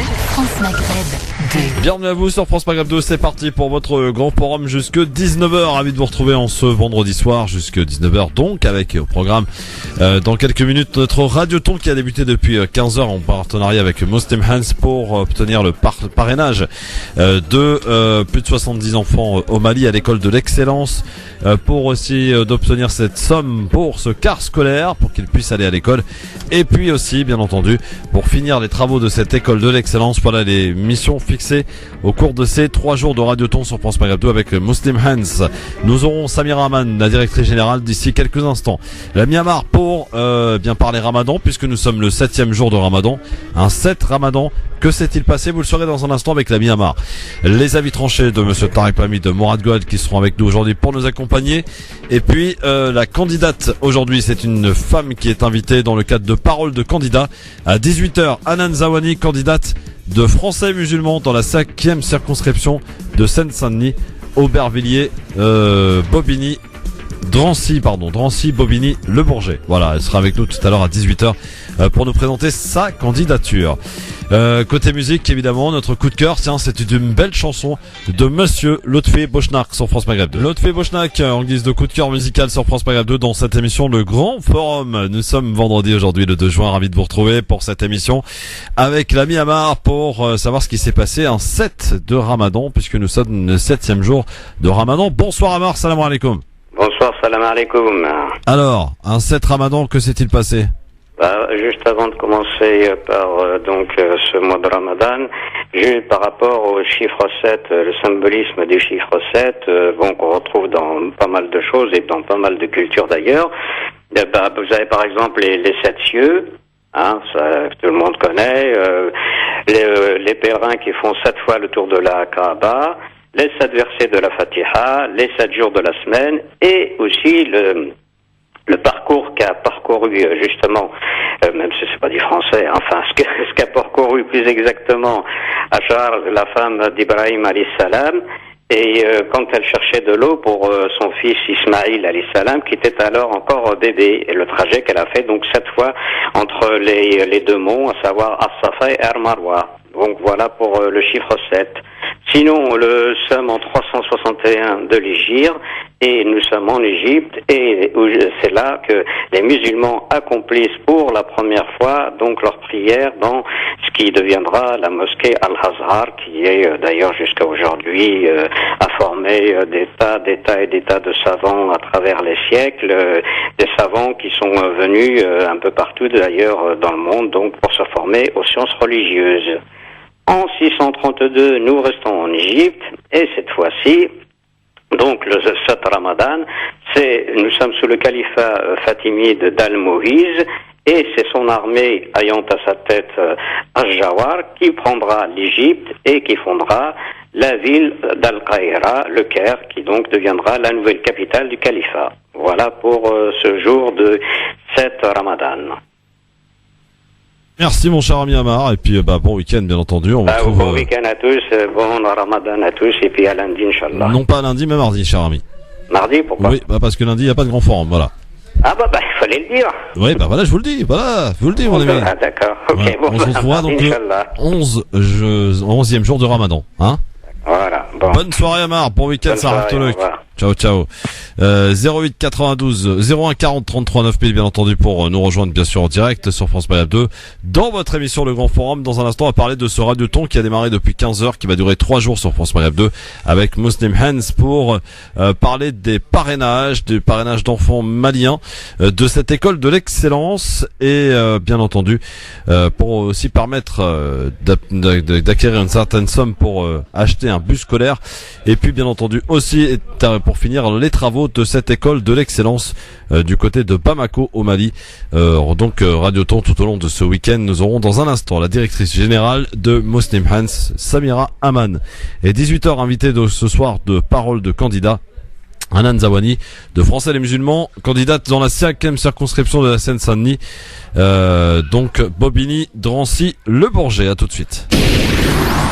France Maghreb 2. Bienvenue à vous sur France Maghreb 2, c'est parti pour votre grand forum jusque 19h. Ravi de vous retrouver en ce vendredi soir jusque 19h donc avec au programme dans quelques minutes notre Radioton qui a débuté depuis 15h en partenariat avec Muslim Hands pour obtenir le parrainage de plus de 70 enfants au Mali à l'école de l'excellence pour aussi d'obtenir cette somme pour ce quart scolaire pour qu'ils puissent aller à l'école et puis aussi bien entendu pour finir les travaux de cette école de l'excellence. Voilà les missions fixées au cours de ces 3 jours de Radioton sur France Maghreb 2 avec Muslim Hands. Nous aurons Samira Aman, la directrice générale, d'ici quelques instants. La Myanmar pour bien parler Ramadan puisque nous sommes le 7e jour de Ramadan. Un 7 Ramadan. Que s'est-il passé? Vous le saurez dans un instant avec la Myanmar. Les avis tranchés de Monsieur Tariq Pami, de Morad Goad qui seront avec nous aujourd'hui pour nous accompagner. Et puis la candidate aujourd'hui, c'est une femme qui est invitée dans le cadre de Parole de candidat à 18h. Anan Zawani, candidate de Français musulmans dans la 5e circonscription de Seine-Saint-Denis, Aubervilliers, Bobigny, Drancy, Bobigny, Le Bourget. Voilà, elle sera avec nous tout à l'heure à 18h pour nous présenter sa candidature. Côté musique, évidemment, notre coup de cœur, tiens, c'est une belle chanson de Monsieur Lotfi Bochnak sur France Maghreb 2. Lotfi Bochnak en guise de coup de cœur musical sur France Maghreb 2 dans cette émission Le Grand Forum. Nous sommes vendredi aujourd'hui, le 2 juin, ravi de vous retrouver pour cette émission avec la Myanmar pour savoir ce qui s'est passé un 7 de Ramadan puisque nous sommes le 7e jour de Ramadan. Bonsoir Amar, salam alaikum. Bonsoir, salam alaikum. Alors, un 7 Ramadan, que s'est-il passé? Juste avant de commencer par ce mois de Ramadan, juste par rapport au chiffre 7, le symbolisme du chiffre 7, qu'on retrouve dans pas mal de choses et dans pas mal de cultures d'ailleurs. Vous avez par exemple les 7 cieux, ça tout le monde connaît, les pèlerins qui font 7 fois le tour de la Kaaba, les 7 versets de la Fatiha, les 7 jours de la semaine et aussi le parcours qu'a parcouru justement, même si c'est pas du français, ce qu'a parcouru plus exactement Hajar, la femme d'Ibrahim alayhi salam, et quand elle cherchait de l'eau pour son fils Ismaïl alayhi salam, qui était alors encore bébé, et le trajet qu'elle a fait donc 7 fois entre les deux monts, à savoir As-Safa et Ar-Marwa. Donc voilà pour le chiffre 7. Sinon, nous sommes en 361 de l'Hégire et nous sommes en Égypte et c'est là que les musulmans accomplissent pour la première fois donc leur prière dans ce qui deviendra la mosquée Al-Azhar qui est d'ailleurs jusqu'à aujourd'hui a formé des tas de savants à travers les siècles, des savants qui sont venus un peu partout d'ailleurs dans le monde donc pour se former aux sciences religieuses. En 632, nous restons en Égypte et cette fois-ci, donc le 7 Ramadan, nous sommes sous le califat fatimide d'Al-Mohiz et c'est son armée ayant à sa tête Al-Jawar qui prendra l'Égypte et qui fondera la ville d'Al-Qaïra, le Caire, qui donc deviendra la nouvelle capitale du califat. Voilà pour ce jour de 7 Ramadan. Merci mon cher ami Amar et puis bon week-end bien entendu. On vous retrouve, bon week-end à tous, bon Ramadan à tous et puis à lundi Inch'Allah. Non pas lundi mais mardi cher ami. Mardi pourquoi? Oui parce que lundi il n'y a pas de grand forum voilà. Ah il fallait le dire. Oui voilà je vous le dis mon ami. Ah d'accord, ok voilà. bon. On se revoit donc le 11e jour de Ramadan hein. Voilà bon. Bonne soirée Amar, bon week-end ça ciao 08 92 01 40 33 9000 bien entendu pour nous rejoindre bien sûr en direct sur France Maghreb 2 dans votre émission Le Grand Forum. Dans un instant on va parler de ce Radioton qui a démarré depuis 15h qui va durer 3 jours sur France Maghreb 2 avec Muslim Hands pour parler des parrainages d'enfants maliens de cette école de l'excellence et bien entendu pour aussi permettre d'acquérir une certaine somme pour acheter un bus scolaire et puis bien entendu aussi pour finir les travaux de cette école de l'excellence du côté de Bamako au Mali. Donc Radioton tout au long de ce week-end. Nous aurons dans un instant la directrice générale de Muslim Hands, Samira Aman. Et 18h invité de ce soir de Parole de candidat, Anan Zawani, de Français les musulmans, candidate dans la 5e circonscription de la Seine-Saint-Denis. Donc Bobigny, Drancy, Le Bourget. À tout de suite.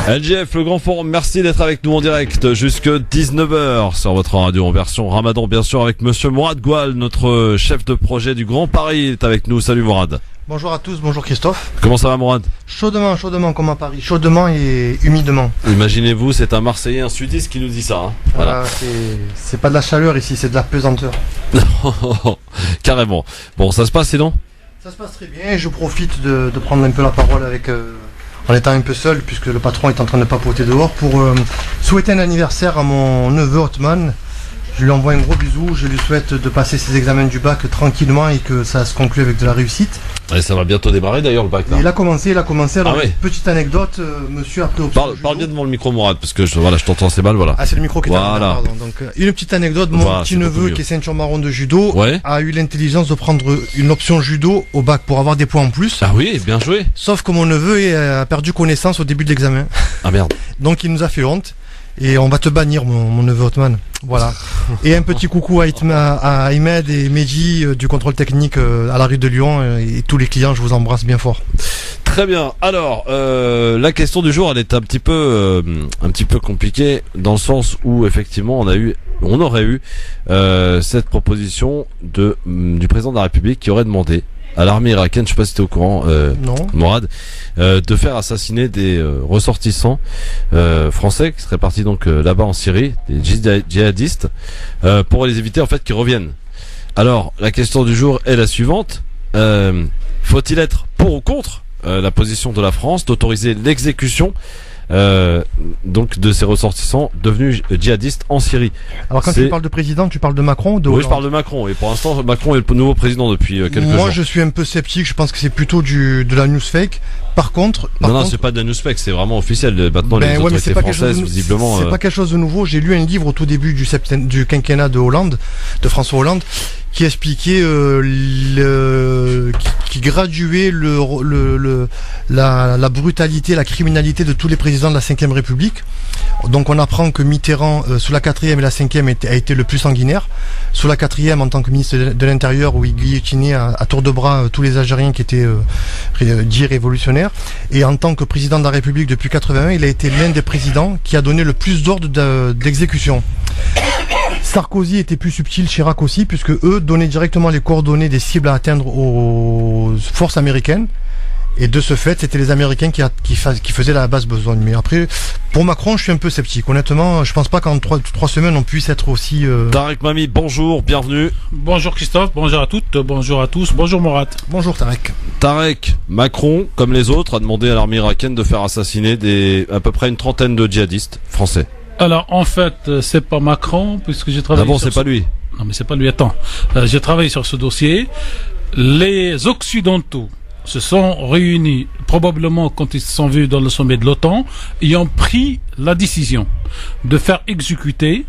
LGF, le grand forum, merci d'être avec nous en direct jusque 19h sur votre radio en version Ramadan, bien sûr, avec monsieur Mourad Goual, notre chef de projet du Grand Paris, il est avec nous. Salut Mourad. Bonjour à tous, bonjour Christophe. Comment ça va Mourad? Chaudement comme à Paris, chaudement et humidement. Imaginez-vous, c'est un Marseillais, un Sudiste qui nous dit ça. Hein. Voilà. C'est pas de la chaleur ici, c'est de la pesanteur. Carrément. Bon, ça se passe sinon? Ça se passe très bien et je profite de prendre un peu la parole avec... en étant un peu seul, puisque le patron est en train de papoter dehors, pour souhaiter un anniversaire à mon neveu Othman. Je lui envoie un gros bisou, je lui souhaite de passer ses examens du bac tranquillement et que ça se conclue avec de la réussite. Et ça va bientôt démarrer d'ailleurs le bac là. Il a commencé. Alors, oui. Petite anecdote, monsieur après Parle bien devant le micro Mourad, parce que je t'entends assez mal, voilà. Ah, c'est le micro qui est voilà. pardon. Donc, une petite anecdote, mon petit neveu qui est ceinture marron de judo, a eu l'intelligence de prendre une option judo au bac pour avoir des points en plus. Ah oui, bien joué. Sauf que mon neveu a perdu connaissance au début de l'examen. Ah merde. Donc il nous a fait honte. Et on va te bannir, mon neveu Othman. Voilà. Et un petit coucou à Ahmed et Mehdi du contrôle technique à la rue de Lyon. Et tous les clients, je vous embrasse bien fort. Très bien. Alors, la question du jour, elle est un petit peu compliquée dans le sens où effectivement on aurait eu cette proposition du président de la République qui aurait demandé à l'armée irakienne, je sais pas si tu es au courant, Mourad, de faire assassiner des ressortissants français qui seraient partis donc là-bas en Syrie, des djihadistes, pour les éviter en fait qu'ils reviennent. Alors, la question du jour est la suivante. Faut-il être pour ou contre la position de la France d'autoriser l'exécution donc de ces ressortissants devenus djihadistes en Syrie? Alors quand tu parles de président, tu parles de Macron ou de Hollande? Oui, je parle de Macron, et pour l'instant Macron est le nouveau président depuis quelques jours. Moi je suis un peu sceptique, je pense que c'est plutôt de la news fake. Par contre, c'est pas de la news fake, c'est vraiment officiel. Maintenant les autorités françaises visiblement c'est pas quelque chose de nouveau. J'ai lu un livre au tout début du quinquennat de François Hollande, qui expliquait qui graduait la brutalité, la criminalité de tous les présidents de la 5e République. Donc on apprend que Mitterrand sous la 4e et la 5e a été le plus sanguinaire. Sous la 4e en tant que ministre de l'Intérieur, où il guillotinait à tour de bras tous les Algériens qui étaient dits révolutionnaires. Et en tant que président de la République depuis 81, il a été l'un des présidents qui a donné le plus d'ordres d'exécution. Sarkozy était plus subtil, Chirac aussi, puisque eux donnaient directement les coordonnées des cibles à atteindre aux forces américaines. Et de ce fait, c'était les Américains qui faisaient la basse besogne. Mais après, pour Macron, je suis un peu sceptique. Honnêtement, je pense pas qu'en 3 semaines, on puisse être aussi... Tarek Mami, bonjour, bienvenue. Bonjour Christophe, bonjour à toutes, bonjour à tous, bonjour Mourad. Bonjour Tarek. Tarek, Macron, comme les autres, a demandé à l'armée irakienne de faire assassiner à peu près une trentaine de djihadistes français. Alors, en fait, c'est pas Macron, puisque j'ai travaillé... Ah bon, c'est pas lui? Non, mais c'est pas lui, attends. J'ai travaillé sur ce dossier. Les Occidentaux se sont réunis, probablement quand ils se sont vus dans le sommet de l'OTAN, et ont pris la décision de faire exécuter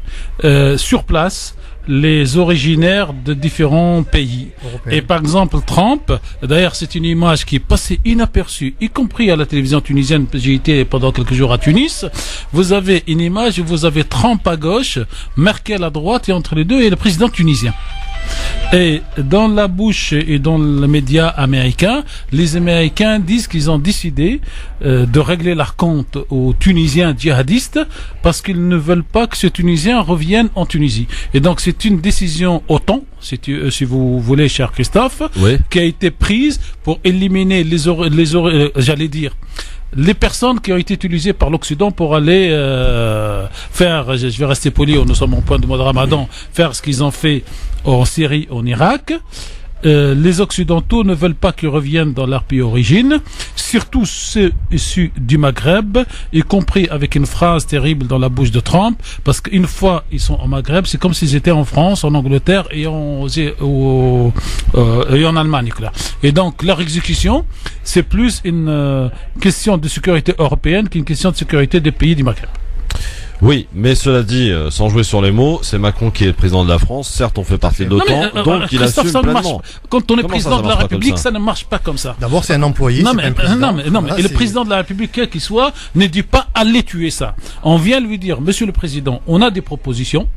sur place les originaires de différents pays. Européens. Et par exemple, Trump, d'ailleurs c'est une image qui est passée inaperçue, y compris à la télévision tunisienne, j'ai été pendant quelques jours à Tunis, vous avez une image où vous avez Trump à gauche, Merkel à droite, et entre les deux, et le président tunisien. Et dans la bouche et dans les médias américains, les Américains disent qu'ils ont décidé de régler leur compte aux Tunisiens djihadistes parce qu'ils ne veulent pas que ces Tunisiens reviennent en Tunisie. Et donc c'est une décision OTAN, si vous voulez, cher Christophe, oui, qui a été prise pour éliminer les personnes qui ont été utilisées par l'Occident pour aller faire, je vais rester poli, nous sommes en point de mois de Ramadan, faire ce qu'ils ont fait en Syrie, en Irak. Les Occidentaux ne veulent pas qu'ils reviennent dans leur pays d'origine, surtout ceux issus du Maghreb, y compris avec une phrase terrible dans la bouche de Trump, parce qu'une fois ils sont au Maghreb, c'est comme s'ils étaient en France, en Angleterre et en Allemagne. Et donc leur exécution, c'est plus une question de sécurité européenne qu'une question de sécurité des pays du Maghreb. Oui, mais cela dit, sans jouer sur les mots, c'est Macron qui est le président de la France. Certes, on fait partie de l'OTAN, donc il assume pleinement. Quand on est président de la République, ça ne marche pas comme ça. D'abord, c'est un employé. Non, mais le président de la République, quel qu'il soit, ne dit pas allez tuer ça. On vient lui dire, Monsieur le Président, on a des propositions.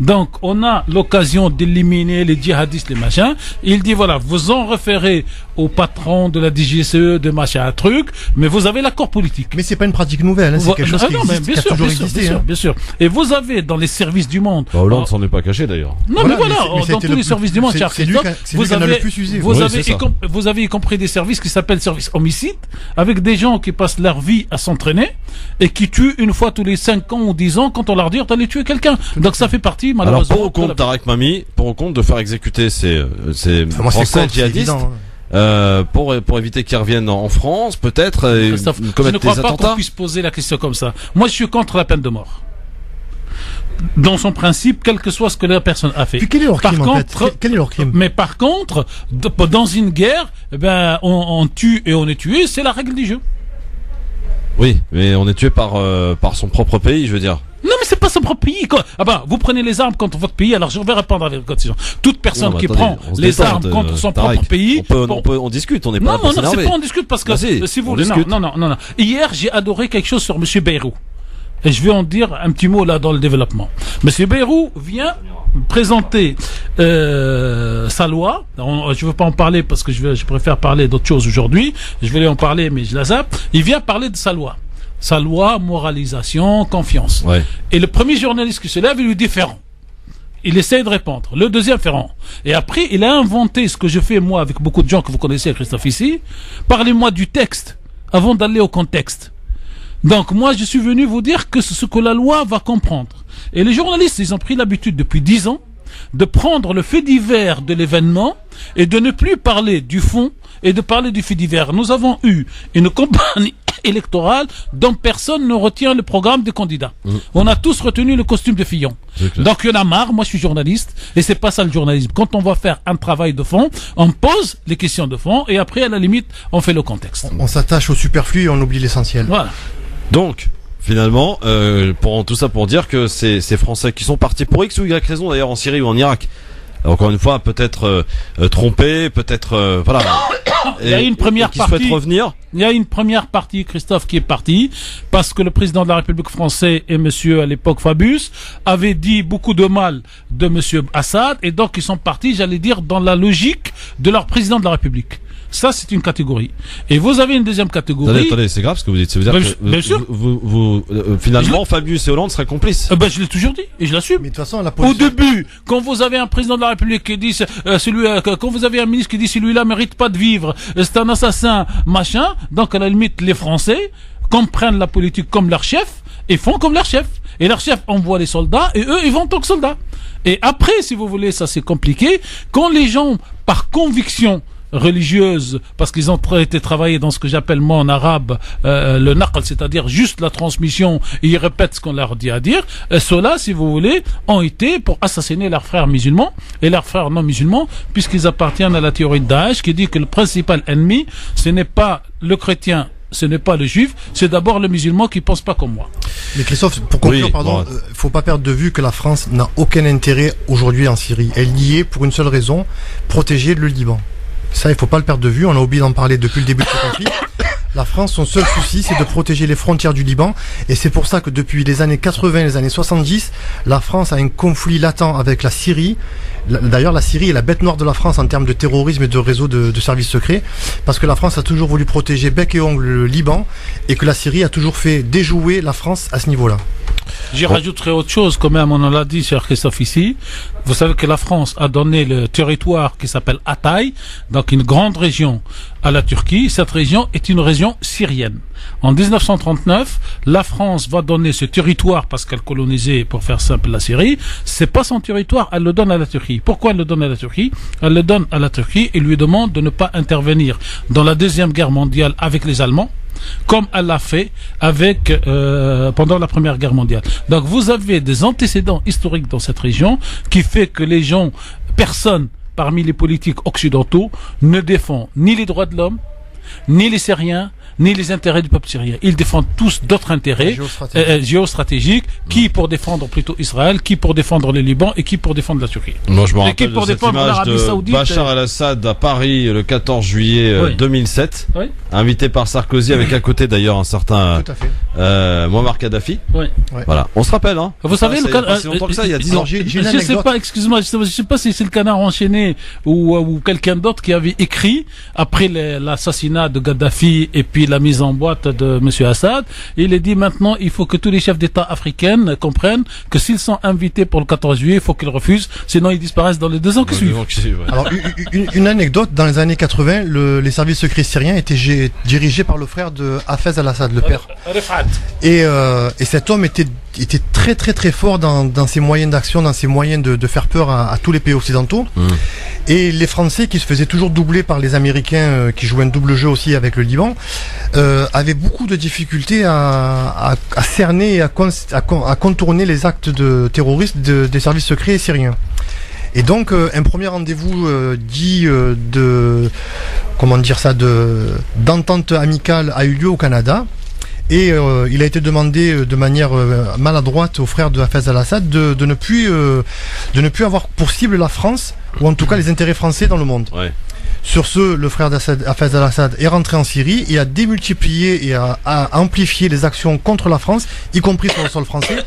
Donc, on a l'occasion d'éliminer les djihadistes, les machins. Il dit, voilà, vous en référez au patron de la DGSE, de machin, truc, mais vous avez l'accord politique. Mais c'est pas une pratique nouvelle, hein, c'est quelque chose qui a toujours existé. Bien sûr. Et vous avez dans les services du monde. Hollande s'en est pas caché d'ailleurs. Non, mais voilà, dans tous les services du monde, c'est lui qui en a le plus usé. Vous avez y compris des services qui s'appellent services homicides, avec des gens qui passent leur vie à s'entraîner et qui tuent une fois tous les 5 ans ou 10 ans quand on leur dit d'aller tuer quelqu'un. Donc ça fait partie, malheureusement. Alors, pour au compte, Tarek Mami, pour au compte de faire exécuter ces Français djihadistes, pour éviter qu'ils reviennent en France, peut-être, je ne crois pas qu'on puisse poser la question comme ça. Moi, je suis contre la peine de mort. Dans son principe, quel que soit ce que la personne a fait. Puis quel est leur crime, en fait ? Quel est leur crime ? Mais par contre, dans une guerre, on tue et on est tué, c'est la règle du jeu. Oui, mais on est tué par son propre pays, je veux dire. Non, mais c'est pas son propre pays, quoi. Vous prenez les armes contre votre pays, alors je vais répondre avec votre question. Toute personne qui prend les armes contre son propre pays. On discute, on n'est pas. Non, c'est pas on discute parce que si vous voulez. Non. Hier, j'ai adoré quelque chose sur Monsieur Bayrou. Et je vais en dire un petit mot là dans le développement. Monsieur Bayrou vient présenter sa loi. Je veux pas en parler parce que je préfère parler d'autre chose aujourd'hui. Je vais en parler, mais je la zappe. Il vient parler de sa loi. Sa loi, moralisation, confiance. Ouais. Et le premier journaliste qui se lève, il lui dit Ferrand. Il essaye de répondre. Le deuxième, Ferrand. Et après, il a inventé ce que je fais, moi, avec beaucoup de gens que vous connaissez, Christophe, ici. Parlez-moi du texte, avant d'aller au contexte. Donc, moi, je suis venu vous dire que c'est ce que la loi va comprendre. Et les journalistes, ils ont pris l'habitude, depuis 10 ans, de prendre le fait divers de l'événement et de ne plus parler du fond et de parler du fait divers. Nous avons eu une campagne électorale dont personne ne retient le programme des candidats. On a tous retenu le costume de Fillon. Donc il y en a marre, moi je suis journaliste et c'est pas ça le journalisme. Quand on va faire un travail de fond, on pose les questions de fond et après à la limite on fait le contexte. On s'attache au superflu et on oublie l'essentiel. Voilà. Donc finalement, pour tout ça pour dire que ces Français qui sont partis pour X ou Y raison d'ailleurs en Syrie ou en Irak, encore une fois peut-être trompés, peut-être voilà. Il y a une première qui souhaite revenir. Il y a une première partie, Christophe, qui est partie parce que le président de la République française et monsieur à l'époque Fabius avaient dit beaucoup de mal de monsieur Assad et donc ils sont partis, j'allais dire, dans la logique de leur président de la République. Ça, c'est une catégorie. Et vous avez une deuxième catégorie. Attendez, c'est grave ce que vous dites. Ça veut dire que bien sûr. Finalement, Fabius et Hollande seraient complices. Je l'ai toujours dit et je l'assume. Mais de toute façon, la position... Au début, quand vous avez un président de la République qui dit quand vous avez un ministre qui dit celui-là mérite pas de vivre, c'est un assassin, machin. Donc à la limite, les Français comprennent la politique comme leur chef et font comme leur chef. Et leur chef envoie les soldats et eux, ils vont en tant que soldats. Et après, si vous voulez, ça c'est compliqué. Quand les gens, par conviction religieuse, parce qu'ils ont été travaillés dans ce que j'appelle moi en arabe le naql, c'est-à-dire juste la transmission, et ils répètent ce qu'on leur dit à dire, ceux-là, si vous voulez, ont été pour assassiner leurs frères musulmans et leurs frères non musulmans, puisqu'ils appartiennent à la théorie de Daesh qui dit que le principal ennemi, ce n'est pas le chrétien, ce n'est pas le juif, c'est d'abord le musulman qui pense pas comme moi. Mais Christophe, pour conclure, faut pas perdre de vue que la France n'a aucun intérêt aujourd'hui en Syrie. Elle y est pour une seule raison, protéger le Liban. Ça, il faut pas le perdre de vue. On a oublié d'en parler depuis le début de ce conflit. La France, son seul souci, c'est de protéger les frontières du Liban. Et c'est pour ça que depuis les années 80 et les années 70, la France a un conflit latent avec la Syrie. D'ailleurs, la Syrie est la bête noire de la France en termes de terrorisme et de réseaux de services secrets. Parce que la France a toujours voulu protéger bec et ongle le Liban. Et que la Syrie a toujours fait déjouer la France à ce niveau-là. J'y rajouterai autre chose, quand même, on en l'a dit, cher Christophe, ici. Vous savez que la France a donné le territoire qui s'appelle Hatay, donc une grande région à la Turquie. Cette région est une région syrienne. En 1939, la France va donner ce territoire parce qu'elle colonisait, pour faire simple, la Syrie. C'est pas son territoire, elle le donne à la Turquie. Pourquoi elle le donne à la Turquie? Elle le donne à la Turquie et lui demande de ne pas intervenir dans la Deuxième Guerre mondiale avec les Allemands, comme elle l'a fait avec pendant la Première Guerre mondiale. Donc vous avez des antécédents historiques dans cette région qui fait que les gens, personne parmi les politiques occidentaux ne défend ni les droits de l'homme, ni les Syriens, ni les intérêts du peuple syrien. Ils défendent tous d'autres intérêts géostratégiques, qui pour défendre plutôt Israël, qui pour défendre le Liban et qui pour défendre la Turquie. Moi, je me rappelle de cette image de Bachar el-Assad à Paris le 14 juillet 2007, invité par Sarkozy, avec à côté d'ailleurs un certain Muammar Kadhafi. Voilà, on se rappelle, hein. Vous savez, c'est longtemps que ça, il y a 10 ans. Je sais pas, excuse-moi, je sais pas si c'est le Canard enchaîné ou quelqu'un d'autre qui avait écrit après l'assassinat de Kadhafi et puis la mise en boîte de Monsieur Assad. Il est dit maintenant, il faut que tous les chefs d'État africains comprennent que s'ils sont invités pour le 14 juillet, il faut qu'ils refusent, sinon ils disparaissent dans les 2 ans qui suivent. Alors, une anecdote, dans les années 80, les services secrets syriens étaient dirigés par le frère de Hafez al-Assad, le père. Et cet homme était très très très fort dans ses moyens d'action, dans ses moyens de faire peur à tous les pays occidentaux. Et les Français, qui se faisaient toujours doubler par les Américains, qui jouaient un double jeu aussi avec le Liban, avaient beaucoup de difficultés à cerner et à contourner les actes de terroristes des services secrets syriens. Et donc un premier rendez-vous dit d'entente amicale a eu lieu au Canada. Et il a été demandé de manière maladroite aux frères de Hafez al-Assad de ne plus avoir pour cible la France, ou en tout cas les intérêts français dans le monde. Sur ce, le frère d'Hafez al-Assad est rentré en Syrie et a démultiplié et a amplifié les actions contre la France, y compris sur le sol français,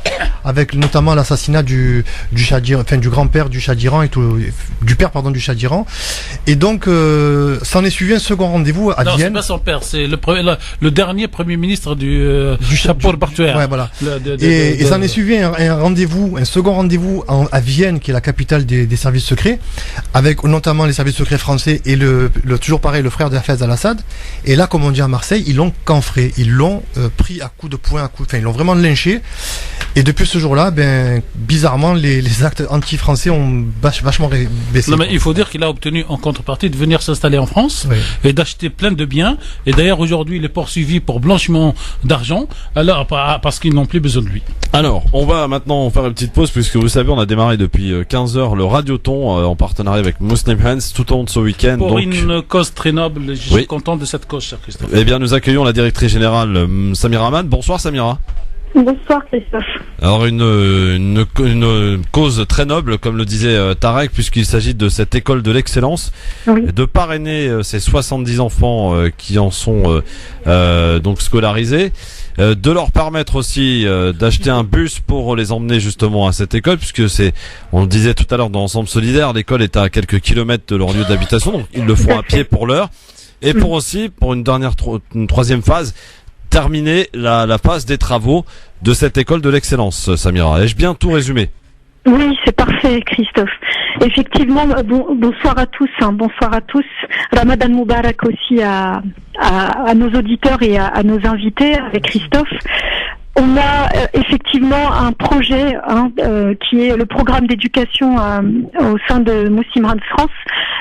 avec notamment l'assassinat du grand-père du Shah d'Iran du père du Shah d'Iran. Et donc, s'en est suivi un second rendez-vous à Vienne. Non, c'est pas son père, c'est le dernier premier ministre du chapeau portuaire. Ouais, voilà. Et s'en est suivi un second rendez-vous à Vienne, qui est la capitale des services secrets, avec notamment les services secrets français et toujours pareil, le frère de Hafez al-Assad. Et là, comme on dit à Marseille, ils l'ont cancré, ils l'ont pris à coups de poing, ils l'ont vraiment lynché. Et depuis ce jour-là, bizarrement, les actes anti-français ont vachement baissé. Non, mais il faut dire qu'il a obtenu en contrepartie de venir s'installer en France et d'acheter plein de biens. Et d'ailleurs, aujourd'hui, il est poursuivi pour blanchiment d'argent, alors parce qu'ils n'ont plus besoin de lui. Alors, on va maintenant faire une petite pause, puisque vous savez, on a démarré depuis 15h le Radioton en partenariat avec Muslim Hands tout au long de ce week-end. Pour une cause très noble, je suis content de cette cause, cher Christophe. Eh bien, nous accueillons la directrice générale Samira Aman. Bonsoir Samira. Bonsoir Christophe. Alors une cause très noble, comme le disait Tarek, puisqu'il s'agit de cette école de l'excellence, de parrainer ces 70 enfants qui en sont donc scolarisés, de leur permettre aussi d'acheter un bus pour les emmener justement à cette école, puisque on le disait tout à l'heure dans Ensemble Solidaire, l'école est à quelques kilomètres de leur lieu d'habitation, donc ils le font à pied pour l'heure, et pour une troisième phase, terminer la phase des travaux de cette école de l'excellence. Samira, ai-je bien tout résumé? Oui, c'est parfait, Christophe. Effectivement, bonsoir à tous. Bonsoir à tous. Ramadan Moubarak aussi à nos auditeurs et à nos invités avec Christophe. On a effectivement un projet qui est le programme d'éducation au sein de Muslim Hands France.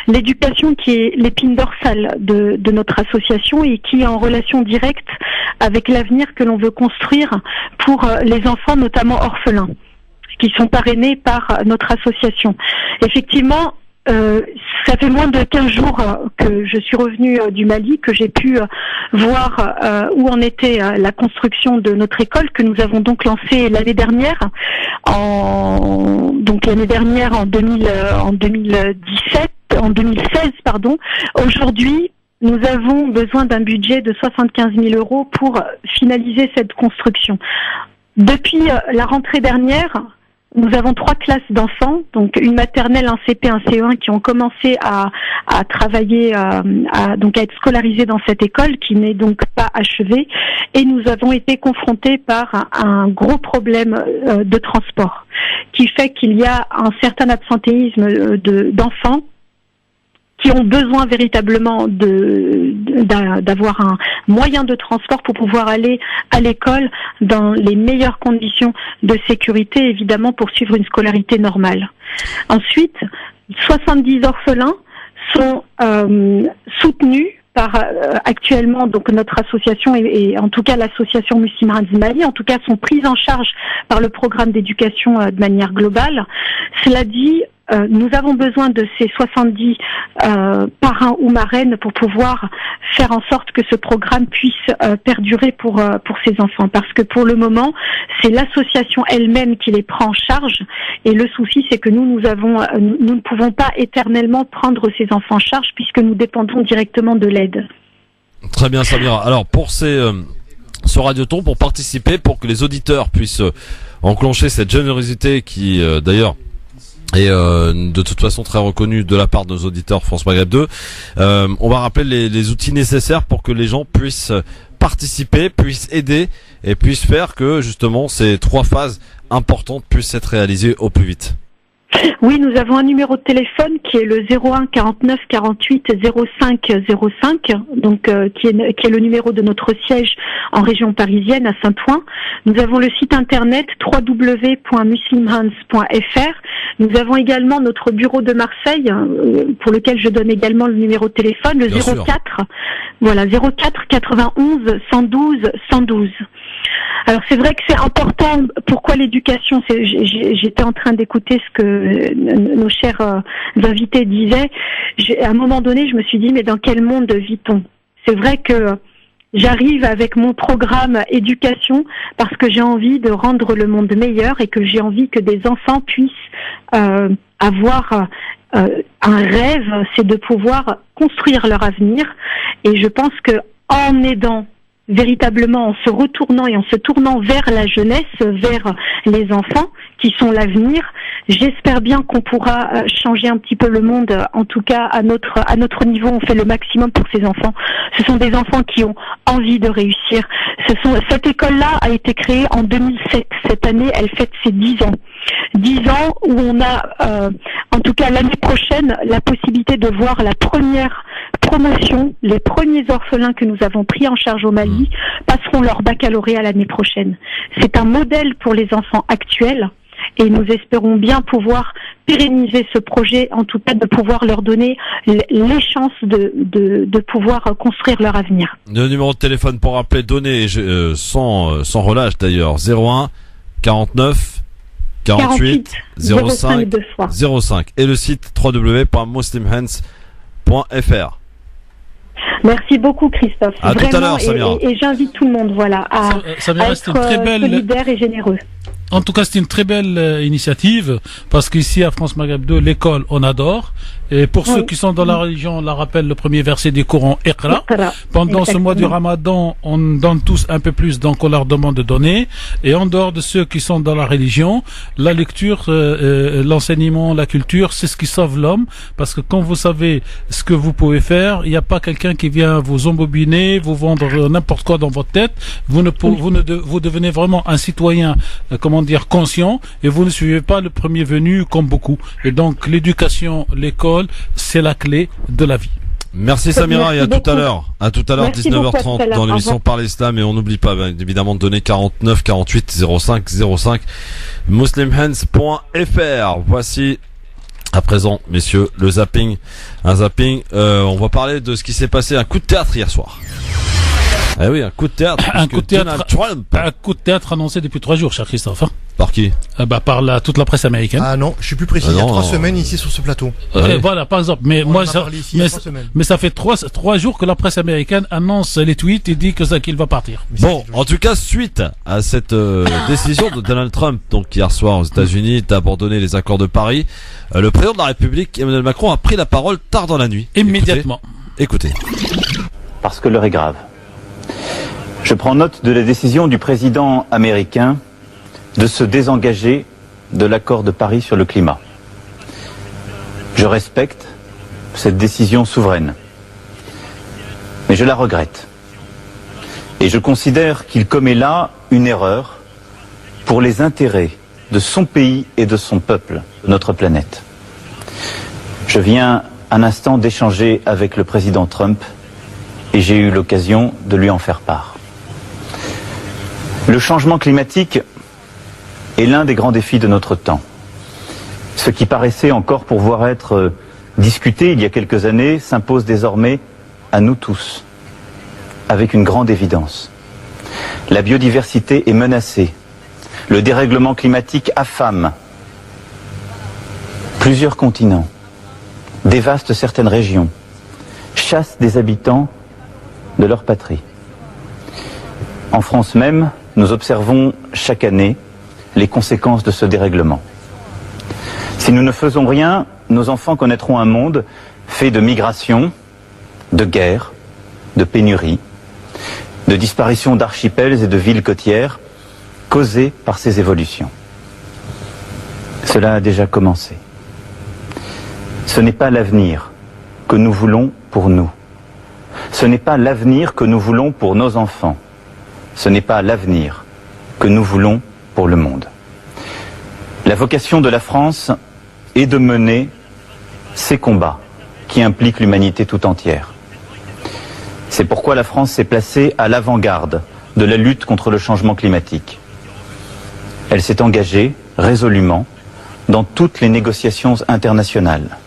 L'éducation qui est l'épine dorsale de notre association et qui est en relation directe avec l'avenir que l'on veut construire pour les enfants, notamment orphelins, qui sont parrainés par notre association. Effectivement, ça fait moins de 15 jours que je suis revenue du Mali, que j'ai pu voir où en était la construction de notre école, que nous avons donc lancée l'année dernière, en 2016, pardon. Aujourd'hui, nous avons besoin d'un budget de 75 000 € pour finaliser cette construction. Depuis la rentrée dernière, nous avons 3 classes d'enfants, donc une maternelle, un CP, un CE1 qui ont commencé à travailler, à être scolarisés dans cette école qui n'est donc pas achevée. Et nous avons été confrontés par un gros problème de transport qui fait qu'il y a un certain absentéisme d'enfants qui ont besoin véritablement d'avoir un moyen de transport pour pouvoir aller à l'école dans les meilleures conditions de sécurité, évidemment, pour suivre une scolarité normale. Ensuite, 70 orphelins sont soutenus par actuellement donc notre association et en tout cas l'association Muslim Hands Mali, en tout cas sont prises en charge par le programme d'éducation de manière globale. Cela dit, nous avons besoin de ces 70 parrains ou marraines pour pouvoir faire en sorte que ce programme puisse perdurer pour ces enfants. Parce que pour le moment, c'est l'association elle-même qui les prend en charge. Et le souci, c'est que nous ne pouvons pas éternellement prendre ces enfants en charge puisque nous dépendons directement de l'aide. Très bien, Samira. Alors, pour ce Radioton, pour participer, pour que les auditeurs puissent enclencher cette générosité qui, d'ailleurs, est de toute façon très reconnue de la part de nos auditeurs France Maghreb 2, on va rappeler les outils nécessaires pour que les gens puissent participer, puissent aider et puissent faire que, justement, ces 3 phases importantes puissent être réalisées au plus vite. Oui, nous avons un numéro de téléphone qui est le 01 49 48 05 05, donc qui est le numéro de notre siège en région parisienne à Saint-Ouen. Nous avons le site internet www.muslimhands.fr. Nous avons également notre bureau de Marseille pour lequel je donne également le numéro de téléphone, le 04 91 112 112. Alors c'est vrai que c'est important. Pourquoi l'éducation? J'étais en train d'écouter ce que nos chers invités disaient. À un moment donné, je me suis dit, mais dans quel monde vit-on? C'est vrai que j'arrive avec mon programme éducation parce que j'ai envie de rendre le monde meilleur et que j'ai envie que des enfants puissent avoir un rêve, c'est de pouvoir construire leur avenir. Et je pense que en aidant véritablement, en se retournant et en se tournant vers la jeunesse, vers les enfants qui sont l'avenir, j'espère bien qu'on pourra changer un petit peu le monde. En tout cas, à notre niveau, on fait le maximum pour ces enfants. Ce sont des enfants qui ont envie de réussir. Cette école-là a été créée en 2007. Cette année, elle fête ses 10 ans. 10 ans où on a, en tout cas l'année prochaine, la possibilité de voir la première promotion. Les premiers orphelins que nous avons pris en charge au Mali passeront leur baccalauréat l'année prochaine. C'est un modèle pour les enfants actuels et nous espérons bien pouvoir pérenniser ce projet, en tout cas de pouvoir leur donner les chances de pouvoir construire leur avenir. Le numéro de téléphone pour appeler, donner sans relâche d'ailleurs, 01 49 48 05 05 et le site www.muslimhands.fr. Merci beaucoup Christophe. À tout à l'heure, Samira. Et j'invite tout le monde à être solidaire et généreux. En tout cas, c'est une très belle initiative parce qu'ici à France Maghreb 2, l'école, on adore. Et pour ceux qui sont dans la religion, on la rappelle le premier verset du Coran, Iqra. Pendant ce mois du Ramadan, on donne tous un peu plus, donc on leur demande de donner. Et en dehors de ceux qui sont dans la religion, la lecture, l'enseignement, la culture, c'est ce qui sauve l'homme. Parce que quand vous savez ce que vous pouvez faire, il n'y a pas quelqu'un qui vient vous embobiner, vous vendre n'importe quoi dans votre tête. Vous devenez vraiment un citoyen, conscient, et vous ne suivez pas le premier venu comme beaucoup. Et donc l'éducation, l'école, c'est la clé de la vie. Merci Samira, et à tout à l'heure. À tout à l'heure, Merci 19h30 dans l'émission Par l'Islam, et on n'oublie pas évidemment de donner 49 48 05 05 muslimhands.fr. Voici à présent, messieurs, le zapping. Un zapping, on va parler de ce qui s'est passé, un coup de théâtre hier soir. Eh oui, un coup de théâtre. Un coup de théâtre annoncé depuis 3 jours, cher Christophe. Par qui? Par toute la presse américaine. Ah non, je suis plus précis. Il y a 3 semaines ici sur ce plateau. Voilà, par exemple. Mais ça fait 3 jours que la presse américaine annonce les tweets et dit qu'il va partir. Bon, en tout cas, suite à cette décision de Donald Trump, donc hier soir aux États-Unis, d'abandonner les accords de Paris, le président de la République, Emmanuel Macron, a pris la parole tard dans la nuit. Immédiatement. Écoutez. Parce que l'heure est grave. Je prends note de la décision du président américain de se désengager de l'accord de Paris sur le climat. Je respecte cette décision souveraine, mais je la regrette. Et je considère qu'il commet là une erreur pour les intérêts de son pays et de son peuple, de notre planète. Je viens un instant d'échanger avec le président Trump et j'ai eu l'occasion de lui en faire part. Le changement climatique est l'un des grands défis de notre temps. Ce qui paraissait encore pouvoir être discuté il y a quelques années s'impose désormais à nous tous, avec une grande évidence. La biodiversité est menacée. Le dérèglement climatique affame. plusieurs continents, dévaste certaines régions, chasse des habitants de leur patrie. En France même, nous observons chaque année les conséquences de ce dérèglement. Si nous ne faisons rien, nos enfants connaîtront un monde fait de migration, de guerre, de pénurie, de disparition d'archipels et de villes côtières causées par ces évolutions. Cela a déjà commencé. Ce n'est pas l'avenir que nous voulons pour nous. Ce n'est pas l'avenir que nous voulons pour nos enfants. Ce n'est pas l'avenir que nous voulons pour le monde. La vocation de la France est de mener ces combats qui impliquent l'humanité tout entière. C'est pourquoi la France s'est placée à l'avant-garde de la lutte contre le changement climatique. Elle s'est engagée résolument dans toutes les négociations internationales.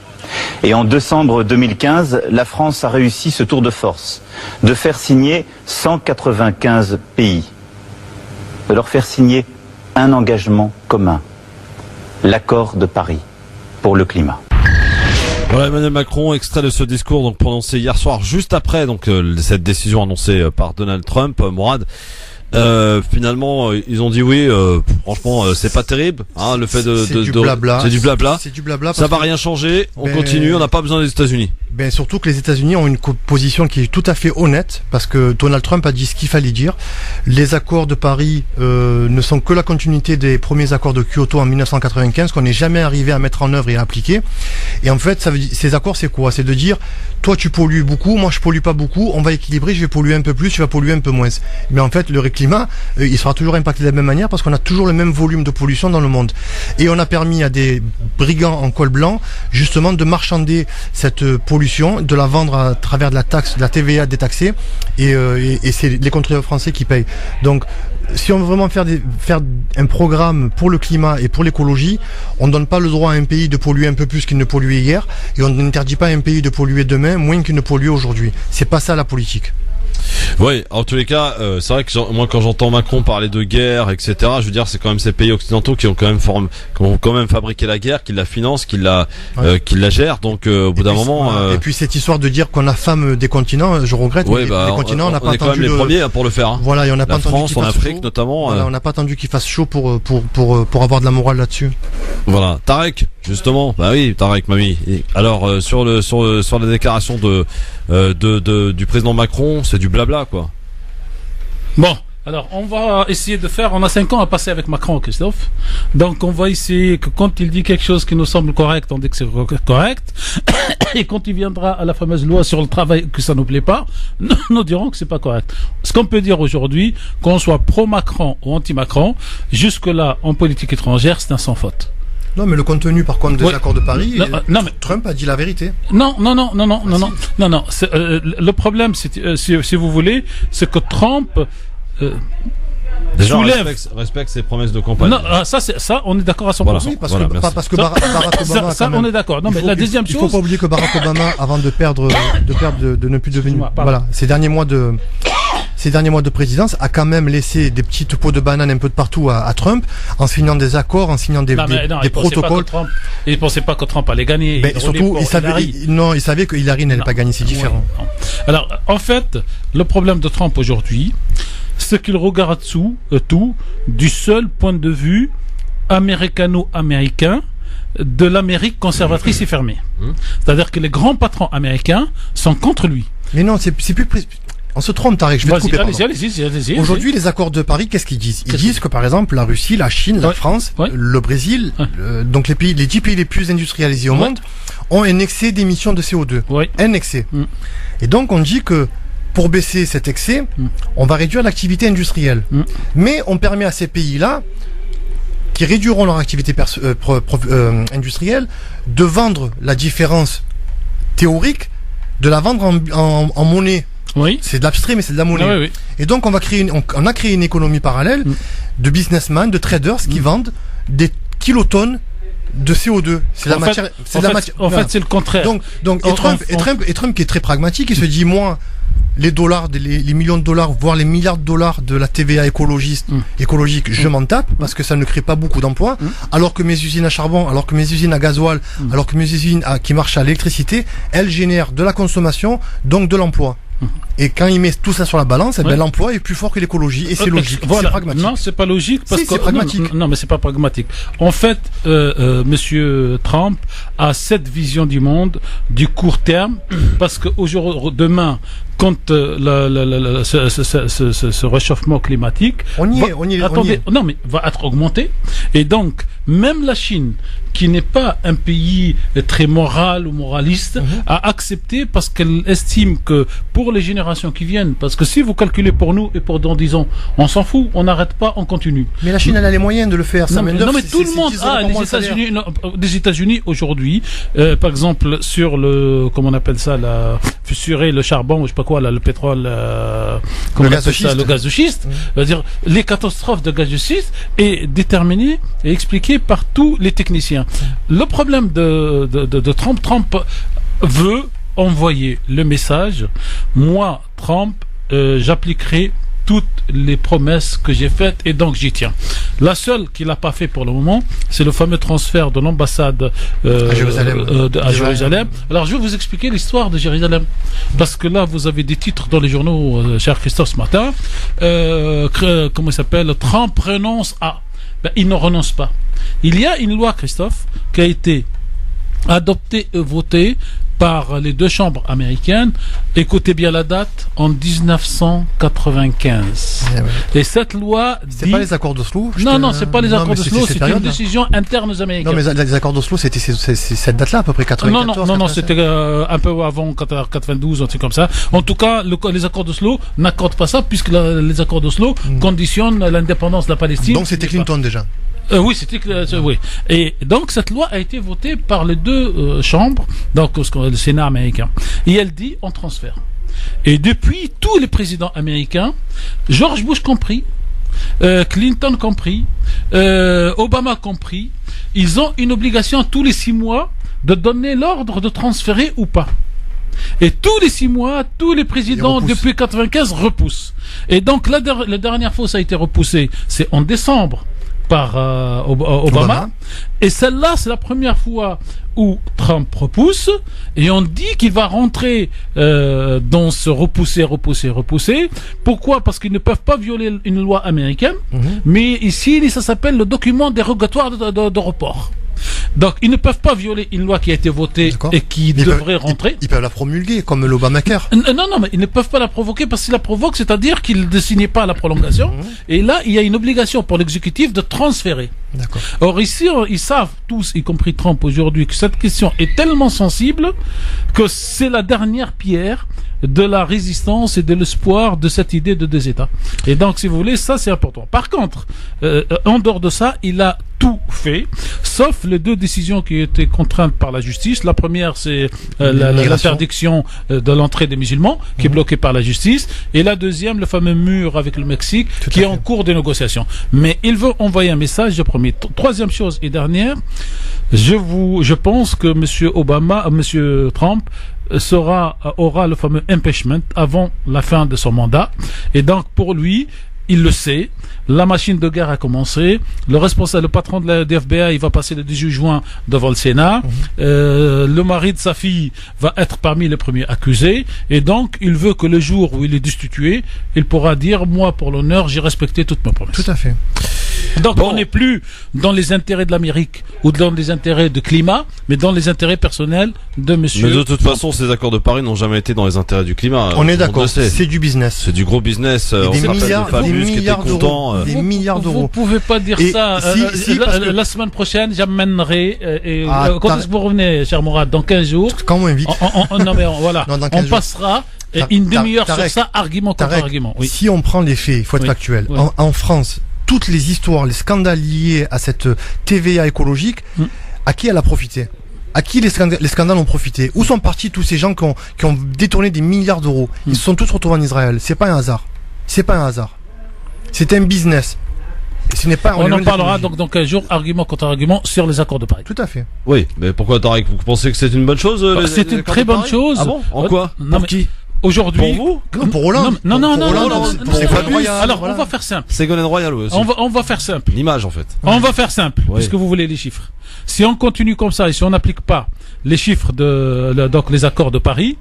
Et en décembre 2015, la France a réussi ce tour de force, de faire signer 195 pays, de leur faire signer un engagement commun, l'accord de Paris pour le climat. Voilà, Emmanuel Macron, extrait de ce discours donc prononcé hier soir, juste après donc cette décision annoncée par Donald Trump, Mourad. Finalement, ils ont dit oui. Franchement, c'est pas terrible. Hein, le fait c'est du blabla. C'est du blabla. C'est du blabla. Ça va rien changer. On continue. On n'a pas besoin des États-Unis. Ben surtout que les États-Unis ont une position qui est tout à fait honnête, parce que Donald Trump a dit ce qu'il fallait dire. Les accords de Paris ne sont que la continuité des premiers accords de Kyoto en 1995 qu'on n'est jamais arrivé à mettre en œuvre et à appliquer. Et en fait, ça veut dire, ces accords, c'est quoi? C'est de dire, toi tu pollues beaucoup, moi je pollue pas beaucoup, on va équilibrer, je vais polluer un peu plus, tu vas polluer un peu moins. Mais en fait, le climat, il sera toujours impacté de la même manière parce qu'on a toujours le même volume de pollution dans le monde. Et on a permis à des brigands en col blanc, justement, de marchander cette pollution, de la vendre à travers de la taxe, de la TVA détaxée, et c'est les contribuables français qui payent. Donc, si on veut vraiment faire un programme pour le climat et pour l'écologie, on ne donne pas le droit à un pays de polluer un peu plus qu'il ne polluait hier, et on n'interdit pas à un pays de polluer demain moins qu'il ne pollue aujourd'hui. C'est pas ça la politique. Oui, en tous les cas, c'est vrai que moi quand j'entends Macron parler de guerre, etc., je veux dire, c'est quand même ces pays occidentaux qui ont quand même fabriqué la guerre, qui la financent, qui la gèrent. Donc au bout d'un moment. Et puis cette histoire de dire qu'on affame des continents, je regrette. Ouais, les continents, on n'a pas est quand même les premiers pour le faire. Hein. Voilà, et on n'a pas France, attendu en Afrique notamment. Voilà, on n'a pas attendu qu'il fasse chaud pour avoir de la morale là-dessus. Voilà, Tarek, justement. Bah oui, Tarek, mamie. Alors sur la déclaration du président Macron, c'est du blabla, quoi. Bon, alors on va essayer de faire, on a 5 ans à passer avec Macron, Christophe, donc on va essayer que quand il dit quelque chose qui nous semble correct, on dit que c'est correct, et quand il viendra à la fameuse loi sur le travail que ça nous plaît pas, nous dirons que c'est pas correct. Ce qu'on peut dire aujourd'hui, qu'on soit pro-Macron ou anti-Macron, jusque-là, en politique étrangère, c'est un sans faute. Non, mais le contenu, par contre, des accords de Paris, non, mais Trump a dit la vérité. Non. Le problème, si vous voulez, c'est que Trump respecte ses promesses de campagne. Non, ça, on est d'accord à 100%. Voilà. Oui, parce que Barack Obama. Ça, on est d'accord. Non, mais la deuxième chose. Il faut pas oublier que Barack Obama, avant de ne plus devenir, voilà, ces derniers mois de présidence, a quand même laissé des petites pots de banane un peu de partout à Trump, en signant des accords, en signant des protocoles. Il ne pensait pas que Trump allait gagner. Mais surtout, il savait que Hillary n'allait pas gagner, c'est différent. Ouais. Alors, en fait, le problème de Trump aujourd'hui, c'est qu'il regarde tout du seul point de vue américano-américain de l'Amérique conservatrice et fermée. C'est-à-dire que les grands patrons américains sont contre lui. Mais non, c'est plus... On se trompe, Tarek, je vais te couper. Allez-y. Aujourd'hui, les accords de Paris, qu'est-ce qu'ils disent? Ils disent que, par exemple, la Russie, la Chine, la France, le Brésil, donc les 10 pays les plus industrialisés au monde, ont un excès d'émissions de CO2. Un excès. Et donc, on dit que pour baisser cet excès, on va réduire l'activité industrielle. Mais on permet à ces pays-là, qui réduiront leur activité industrielle, de vendre la différence théorique, de la vendre en monnaie. Oui. C'est de l'abstrait, mais c'est de la monnaie. Oui. Et donc, on a créé une économie parallèle de businessmen, de traders qui vendent des kilotonnes de CO2. C'est la matière. En fait, c'est le contraire. Donc, Trump qui est très pragmatique, il se dit, moi, les dollars, les millions de dollars, voire les milliards de dollars de la TVA écologique, je m'en tape parce que ça ne crée pas beaucoup d'emplois. Alors que mes usines à charbon, alors que mes usines à gasoil, alors que mes usines qui marchent à l'électricité, elles génèrent de la consommation, donc de l'emploi. Et quand il met tout ça sur la balance, l'emploi est plus fort que l'écologie, et c'est logique, c'est pragmatique. Non, c'est pas logique parce que c'est pragmatique. Non, mais c'est pas pragmatique. En fait, Monsieur Trump a cette vision du monde du court terme, parce que demain, quand ce réchauffement climatique, on y est. Non, mais va être augmenté, et donc même la Chine, qui n'est pas un pays très moral ou moraliste, a accepté parce qu'elle estime que pour les générations qui viennent, parce que si vous calculez pour nous et pour dans 10 ans, on s'en fout, on n'arrête pas, on continue. Mais la Chine, elle a les moyens de le faire. Non, mais tout le monde a des États-Unis aujourd'hui, par exemple sur le, comment on appelle ça, fissurer le charbon, je sais pas quoi, là, le pétrole, le gaz de schiste. C'est-à-dire, les catastrophes de gaz de schiste est déterminée et expliquée par tous les techniciens. Le problème de Trump veut envoyer le message, moi, Trump, j'appliquerai toutes les promesses que j'ai faites et donc j'y tiens. La seule qu'il n'a pas fait pour le moment, c'est le fameux transfert de l'ambassade à Jérusalem. Alors je vais vous expliquer l'histoire de Jérusalem, parce que là vous avez des titres dans les journaux, cher Christophe, ce matin. Comment il s'appelle? Trump renonce à. Il ne renonce pas. Il y a une loi, Christophe, qui a été adoptée et votée par les deux chambres américaines. Écoutez bien la date, en 1995. Et cette loi c'est pas les accords d'Oslo? Non, c'est pas les accords d'Oslo, c'est une décision interne aux Américains. Non, mais les accords d'Oslo, c'était cette date-là, à peu près 94. Non, c'était un peu avant 92, un truc comme ça. En tout cas, les accords d'Oslo n'accordent pas ça, puisque les accords d'Oslo conditionnent l'indépendance de la Palestine. Donc c'était Clinton déjà. Oui, oui. Et donc cette loi a été votée par les deux chambres, donc le Sénat américain. Et elle dit on transfère. Et depuis, tous les présidents américains, George Bush compris, Clinton compris, Obama compris, ils ont une obligation tous les 6 mois de donner l'ordre de transférer ou pas. Et tous les 6 mois, tous les présidents depuis 95 repoussent. Et donc la dernière fois ça a été repoussé, c'est en décembre par Obama. Et celle-là, c'est la première fois où Trump repousse, et on dit qu'il va rentrer dans ce repousser. Pourquoi? Parce qu'ils ne peuvent pas violer une loi américaine, mais ici, ça s'appelle le document dérogatoire de report. Donc, ils ne peuvent pas violer une loi qui a été votée et qui devrait rentrer. Ils peuvent la promulguer, comme l'Obamacare. Non, mais ils ne peuvent pas la provoquer, parce qu'ils la provoquent, c'est-à-dire qu'ils ne signent pas la prolongation. Et là, il y a une obligation pour l'exécutif de transférer. D'accord. Or, ici, ils savent tous, y compris Trump aujourd'hui, que cette question est tellement sensible que c'est la dernière pierre de la résistance et de l'espoir de cette idée de 2 États. Et donc, si vous voulez, ça c'est important. Par contre, en dehors de ça, il a tout fait, sauf les 2 décisions qui étaient contraintes par la justice. La première, c'est l'interdiction de l'entrée des musulmans, qui est bloquée par la justice. Et la deuxième, le fameux mur avec le Mexique, qui est en cours de négociation. Mais il veut envoyer un message, premier. Troisième chose et dernière, je pense que Monsieur Trump aura le fameux impeachment avant la fin de son mandat. Et donc, pour lui, il le sait, la machine de guerre a commencé. Le patron de la FBI, il va passer le 18 juin devant le Sénat. Le mari de sa fille va être parmi les premiers accusés. Et donc, il veut que le jour où il est destitué, il pourra dire, moi, pour l'honneur, j'ai respecté toutes mes promesses. Tout à fait. Donc, on n'est plus dans les intérêts de l'Amérique ou dans les intérêts de climat, mais dans les intérêts personnels de monsieur. Mais de toute façon, ces accords de Paris n'ont jamais été dans les intérêts du climat. On est d'accord. C'est du business. C'est du gros business. Des milliards d'euros. Des milliards d'euros. Vous pouvez pas dire ça. La semaine prochaine, j'amènerai. Quand est-ce que vous revenez, cher Mourad? Dans 15 jours. Quand on m'invite. Non, mais voilà. Non, on passera une demi-heure sur ça, argument contre argument. Oui. Si on prend les faits, il faut être factuel. Oui. En France, toutes les histoires, les scandales liés à cette TVA écologique, à qui elle a profité? À qui les scandales ont profité? Où sont partis tous ces gens qui ont détourné des milliards d'euros? Ils se sont tous retrouvés en Israël. C'est pas un hasard. C'est un business. Et ce n'est pas. On en parlera donc dans 15 jours, argument contre argument, sur les accords de Paris. Tout à fait. Oui, mais pourquoi Tarek? Vous pensez que c'est une bonne chose? C'est une très bonne chose. Ah bon? En quoi? Pour qui? Aujourd'hui. Pour vous? Non, pour Hollande. Non, Pour Hollande, non. pour Ségolène Royal, Alors, voilà. on va faire simple. Ségolène Royal aussi. On va faire simple. L'image en fait. On va faire simple, Oui. puisque vous voulez les chiffres. Si on continue comme ça et si on n'applique pas les chiffres donc les accords de Paris,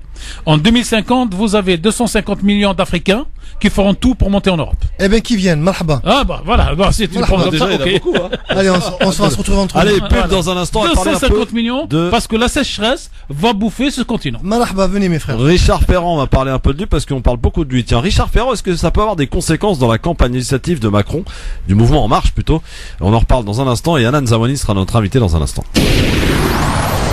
en 2050, vous avez 250 millions d'Africains qui feront tout pour monter en Europe. Eh ben, qui viennent, marhaba. Ah bah voilà, si tu le prends comme Déjà, ça, il y en a ok. beaucoup. Hein. Allez, on se retrouve entre Allez, nous. pub dans un instant. On va parler un peu 250 millions, de- parce que la sécheresse va bouffer ce continent. Marhaba, venez mes frères. Richard Ferrand, on va parler un peu de lui parce qu'on parle beaucoup de lui. Tiens, Richard Ferrand, est-ce que ça peut avoir des conséquences dans la campagne législative de Macron, du mouvement En Marche plutôt? On en reparle dans un instant et Anan Zawani sera notre invité dans un instant.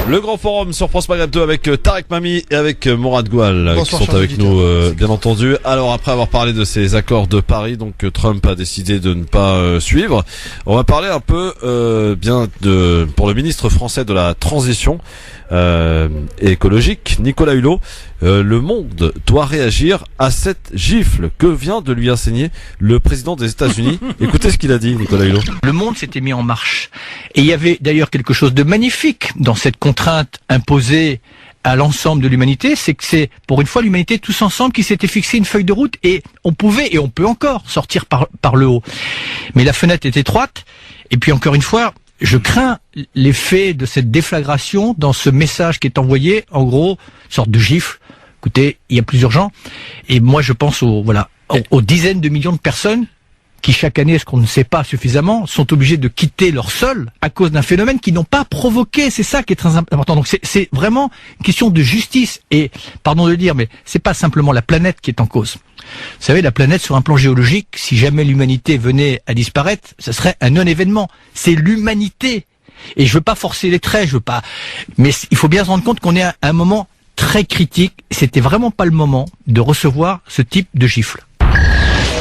Le grand forum sur France Maghreb 2 avec Tarek Mami et avec Mourad Goual Bonsoir, qui sont chers avec auditeurs. nous bien entendu. Alors après avoir parlé de ces accords de Paris, donc que Trump a décidé de ne pas suivre, on va parler un peu pour le ministre français de la transition écologique, Nicolas Hulot. Le monde doit réagir à cette gifle que vient de lui enseigner le président des États-Unis. Écoutez ce qu'il a dit, Nicolas Hulot. Le monde s'était mis en marche. Et il y avait d'ailleurs quelque chose de magnifique dans cette contrainte imposée à l'ensemble de l'humanité, c'est que c'est pour une fois l'humanité tous ensemble qui s'était fixé une feuille de route et on pouvait et on peut encore sortir par le haut. Mais la fenêtre est étroite et puis encore une fois, je crains l'effet de cette déflagration dans ce message qui est envoyé, en gros, une sorte de gifle. Écoutez, il y a plus urgent. Et moi, je pense aux dizaines de millions de personnes qui, chaque année, ce qu'on ne sait pas suffisamment, sont obligés de quitter leur sol à cause d'un phénomène qu'ils n'ont pas provoqué. C'est ça qui est très important. Donc, c'est vraiment une question de justice. Et, pardon de le dire, mais c'est pas simplement la planète qui est en cause. Vous savez, la planète, sur un plan géologique, si jamais l'humanité venait à disparaître, ce serait un non-événement. C'est l'humanité. Et je veux pas forcer les traits, mais il faut bien se rendre compte qu'on est à un moment très critique. C'était vraiment pas le moment de recevoir ce type de gifle.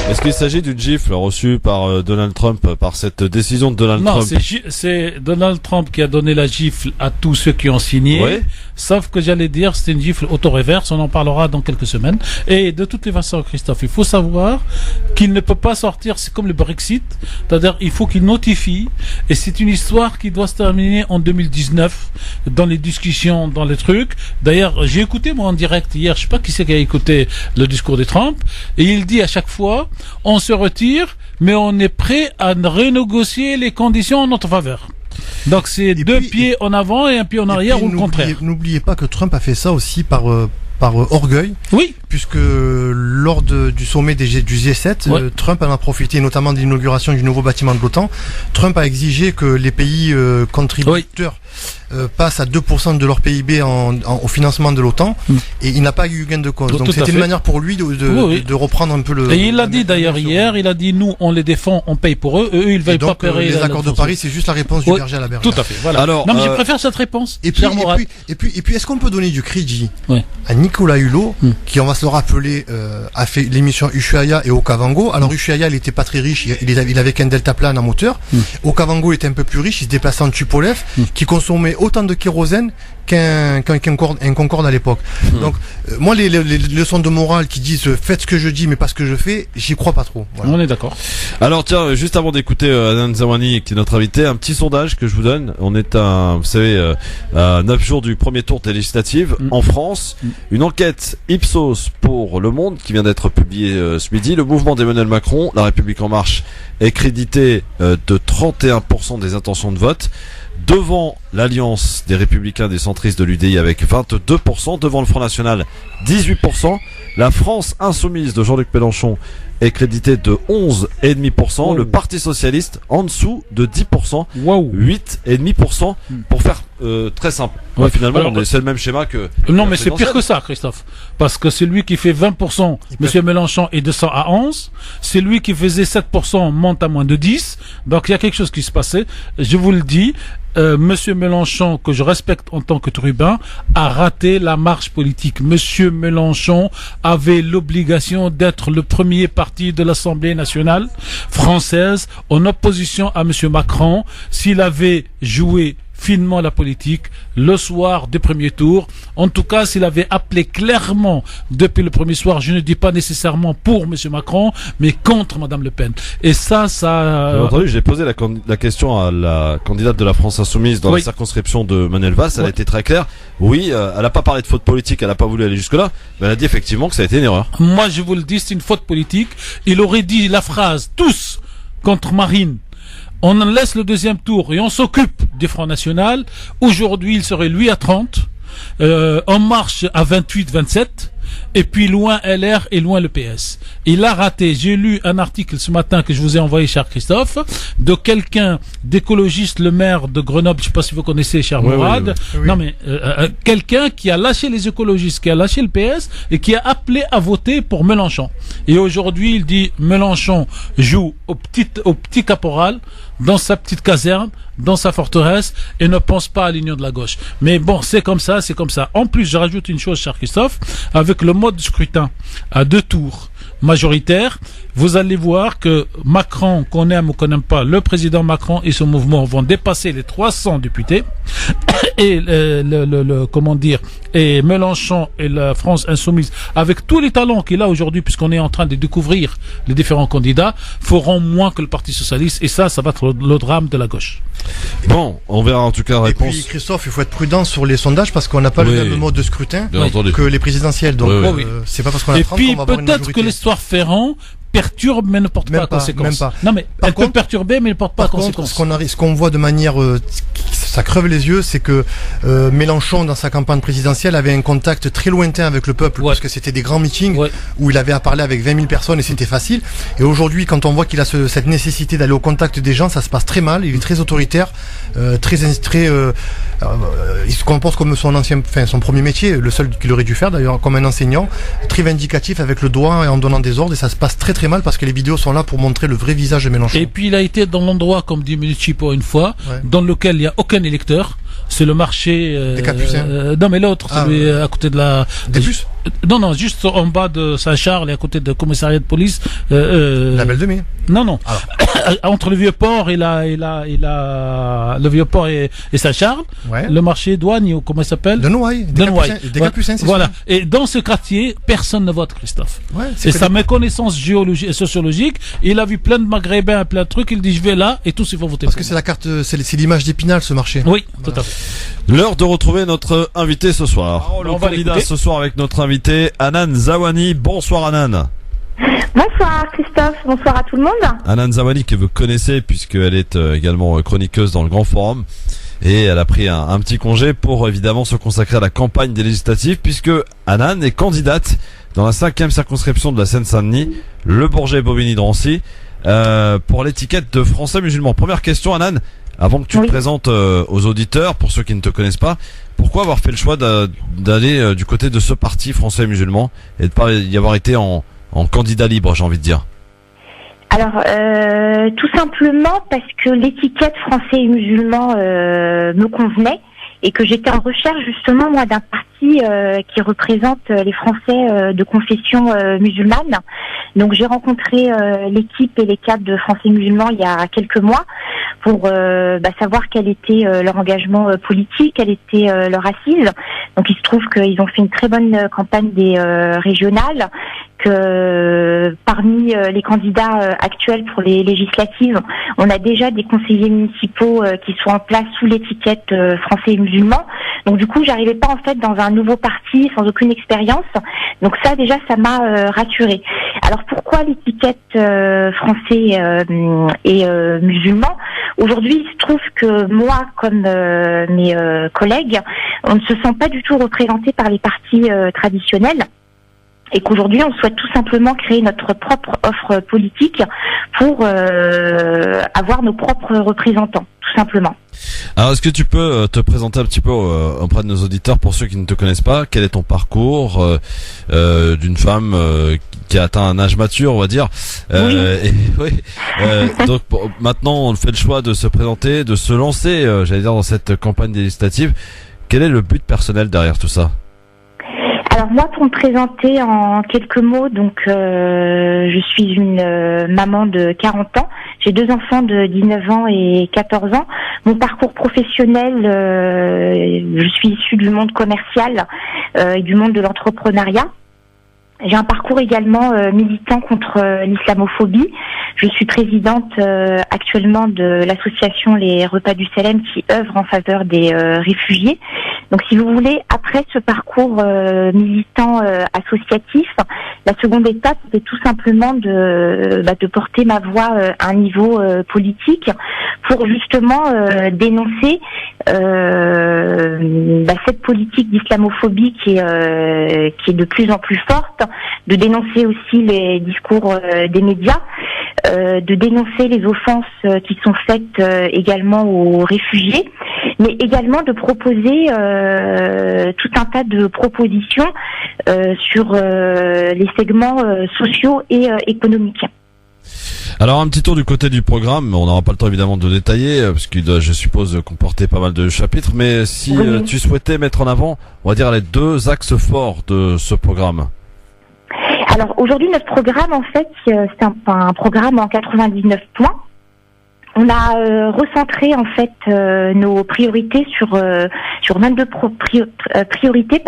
Est-ce qu'il s'agit d'une gifle reçue par Donald Trump, par cette décision de Donald Non, Trump? c'est Donald Trump qui a donné la gifle à tous ceux qui ont signé. Ouais. Sauf que j'allais dire, c'est une gifle auto-réverse. On en parlera dans quelques semaines. Et de toutes les façons, Christophe, il faut savoir qu'il ne peut pas sortir. C'est comme le Brexit. C'est-à-dire, il faut qu'il notifie. Et c'est une histoire qui doit se terminer en 2019 dans les discussions, dans les trucs. D'ailleurs, j'ai écouté moi en direct hier. Je sais pas qui c'est qui a écouté le discours de Trump. Et il dit à chaque fois, on se retire, mais on est prêt à renégocier les conditions en notre faveur. Donc c'est pieds en avant et un pied en arrière ou le contraire. N'oubliez pas que Trump a fait ça aussi par orgueil. Oui. Puisque lors du sommet du G7, Ouais. Trump en a profité, notamment de l'inauguration du nouveau bâtiment de l'OTAN. Trump a exigé que les pays contributeurs passent à 2% de leur PIB au financement de l'OTAN, et il n'a pas eu gain de cause. Tout Donc à c'était fait. une manière pour lui de reprendre un peu le... Et il l'a dit d'ailleurs hier, il a dit nous on les défend, on paye pour eux, eux ils Et veulent pas donc, payer. les accords de Paris, c'est juste la réponse du Oui, berger à la bergère. Tout à fait, voilà. Alors, non mais je préfère cette réponse. Et puis, cher Mourad. et puis, est-ce qu'on peut donner du crédit Ouais. à Nicolas Hulot, qui, on va se le rappeler, a fait l'émission Ushuaïa et Okavango. Alors Ushuaïa, il était pas très riche, il avait qu'un deltaplane à moteur. Okavango était un peu plus riche, il se déplaçait en Tupolev, qui consommait autant de kérosène qu'un Concorde à l'époque. Donc, moi, les leçons de morale qui disent faites ce que je dis mais pas ce que je fais, j'y crois pas trop. Voilà. On est d'accord. Alors tiens, juste avant d'écouter Anan Zawani qui est notre invité, un petit sondage que je vous donne. On est à 9 jours du premier tour des législatives en France. Une enquête Ipsos pour Le Monde qui vient d'être publiée ce midi. Le mouvement d'Emmanuel Macron, La République En Marche, est crédité de 31% des intentions de vote. Devant l'alliance des Républicains des centristes de l'UDI avec 22%, devant le Front National 18%, la France insoumise de Jean-Luc Mélenchon est crédité de 11,5%, Wow. le Parti Socialiste en dessous de 10%, Waouh. 8,5%, pour faire très simple. Ouais. Finalement, Alors, c'est le même schéma que... Non, que mais la c'est pire que ça, Christophe. Parce que c'est lui qui fait 20%, Monsieur Mélenchon est de 100 à 11. C'est lui qui faisait 7%, monte à moins de 10. Donc il y a quelque chose qui se passait. Je vous le dis, Monsieur Mélenchon, que je respecte en tant que tribun, a raté la marche politique. Monsieur Mélenchon avait l'obligation d'être le premier parti de l'Assemblée nationale française en opposition à Monsieur Macron. S'il avait joué finement la politique le soir du premier tour. En tout cas, s'il avait appelé clairement depuis le premier soir, je ne dis pas nécessairement pour M. Macron, mais contre Mme Le Pen. Et ça... J'ai entendu, j'ai posé la question à la candidate de la France Insoumise dans la circonscription de Manuel Valls. Elle a été très claire. Oui, elle n'a pas parlé de faute politique, elle n'a pas voulu aller jusque-là, mais elle a dit effectivement que ça a été une erreur. Moi, je vous le dis, c'est une faute politique. Il aurait dit la phrase « tous contre Marine ». On en laisse le deuxième tour et on s'occupe du Front National. Aujourd'hui, il serait lui à 30. En marche à 28-27. Et puis loin LR et loin le PS. Il a raté. J'ai lu un article ce matin que je vous ai envoyé, cher Christophe, de quelqu'un d'écologiste, le maire de Grenoble, je ne sais pas si vous connaissez, cher Mourad. Oui. Non mais quelqu'un qui a lâché les écologistes, qui a lâché le PS et qui a appelé à voter pour Mélenchon. Et aujourd'hui, il dit Mélenchon joue au petit caporal dans sa petite caserne, dans sa forteresse, et ne pense pas à l'union de la gauche. Mais bon, c'est comme ça, c'est comme ça. En plus, je rajoute une chose, cher Christophe, avec le mode de scrutin à 2 tours majoritaires, vous allez voir que Macron, qu'on aime ou qu'on n'aime pas, le président Macron et son mouvement vont dépasser les 300 députés, et et Mélenchon et la France Insoumise, avec tous les talents qu'il a aujourd'hui, puisqu'on est en train de découvrir les différents candidats, feront moins que le Parti Socialiste, et ça va être le drame de la gauche. Bon, on verra en tout cas la réponse. Et puis Christophe, il faut être prudent sur les sondages parce qu'on n'a pas le même mode de scrutin que les présidentielles. Donc c'est pas parce qu'on a 30 qu'on va avoir une majorité. Et puis peut-être que l'histoire Ferrand perturbe mais ne porte pas conséquence. Même pas. Non mais elle peut perturber mais ne porte pas conséquence. Ce qu'on voit de manière, ça crève les yeux, c'est que Mélenchon dans sa campagne présidentielle avait un contact très lointain avec le peuple parce que c'était des grands meetings où il avait à parler avec 20 000 personnes et c'était facile. Et aujourd'hui, quand on voit qu'il a cette nécessité d'aller au contact des gens, ça se passe très mal. Il est très autoritaire, il se comporte comme son premier métier, le seul qu'il aurait dû faire d'ailleurs, comme un enseignant, très vindicatif avec le doigt et en donnant des ordres, et ça se passe très mal parce que les vidéos sont là pour montrer le vrai visage de Mélenchon. Et puis il a été dans l'endroit, comme dit Minucci pour une fois, dans lequel il n'y a aucun électeur. C'est le marché des Capucins. Non mais l'autre, celui à côté de la des bus. Non, juste en bas de Saint-Charles et à côté du commissariat de police. La Belle de Mai. Non. Entre le Vieux-Port et le Vieux-Port et Saint-Charles, le marché douane, ou comment il s'appelle? De Noailles. Des Capucins, c'est voilà. Et dans ce quartier, personne ne vote Christophe. Et sa méconnaissance géologique et sociologique, il a vu plein de Maghrébins, plein de trucs, il dit je vais là et tous ils vont voter. Parce que c'est la carte, c'est l'image d'Épinal, ce marché. Oui, tout à fait. L'heure de retrouver notre invité ce soir. Le candidat ce soir avec notre invité Hanan Zawani. Bonsoir Hanan. Bonsoir Christophe, bonsoir à tout le monde. Hanan Zawani que vous connaissez puisqu'elle est également chroniqueuse dans le Grand Forum. Et elle a pris un petit congé pour évidemment se consacrer à la campagne des législatives puisque Hanan est candidate dans la 5e circonscription de la Seine-Saint-Denis, le Bourget-Bobigny-Drancy, pour l'étiquette de Français musulmans. Première question Hanan, avant que tu te présentes aux auditeurs, pour ceux qui ne te connaissent pas, pourquoi avoir fait le choix d'aller du côté de ce parti français musulman et de pas y avoir été en candidat libre, j'ai envie de dire? Alors, tout simplement parce que l'étiquette français et musulman me convenait et que j'étais en recherche justement moi d'un parti qui représente les Français de confession musulmane. Donc j'ai rencontré l'équipe et les cadres de Français musulmans il y a quelques mois pour savoir quel était leur engagement politique, quelle était leur assise. Donc il se trouve qu'ils ont fait une très bonne campagne des régionales, que parmi les candidats actuels pour les législatives, on a déjà des conseillers municipaux qui sont en place sous l'étiquette français et musulmans. Donc du coup, j'arrivais pas en fait dans un nouveau parti sans aucune expérience. Donc ça déjà, ça m'a rassurée. Alors pourquoi l'étiquette français et musulman? Aujourd'hui, il se trouve que moi, comme mes collègues, on ne se sent pas du tout représentés par les partis traditionnels. Et qu'aujourd'hui, on souhaite tout simplement créer notre propre offre politique pour avoir nos propres représentants, tout simplement. Alors, est-ce que tu peux te présenter un petit peu auprès de nos auditeurs, pour ceux qui ne te connaissent pas? Quel est ton parcours d'une femme qui a atteint un âge mature, on va dire? Donc maintenant, on fait le choix de se présenter, de se lancer, j'allais dire, dans cette campagne législative. Quel est le but personnel derrière tout ça? Alors moi, pour me présenter en quelques mots, donc je suis une maman de 40 ans. J'ai 2 enfants de 19 ans et 14 ans. Mon parcours professionnel, je suis issue du monde commercial et du monde de l'entrepreneuriat. J'ai un parcours également militant contre l'islamophobie. Je suis présidente actuellement de l'association Les Repas du Salem qui œuvre en faveur des réfugiés. Donc si vous voulez, après ce parcours militant associatif, la seconde étape, c'est tout simplement de porter ma voix à un niveau politique pour justement dénoncer cette politique d'islamophobie qui est de plus en plus forte, de dénoncer aussi les discours des médias, de dénoncer les offenses qui sont faites également aux réfugiés, mais également de proposer tout un tas de propositions sur les segments sociaux et économiques. Alors un petit tour du côté du programme, on n'aura pas le temps évidemment de détailler, parce qu'il doit, je suppose, comporter pas mal de chapitres, mais si tu souhaitais mettre en avant, on va dire, les 2 axes forts de ce programme. Alors aujourd'hui, notre programme, en fait, c'est un programme en 99 points. On a recentré en fait nos priorités sur 22 priorités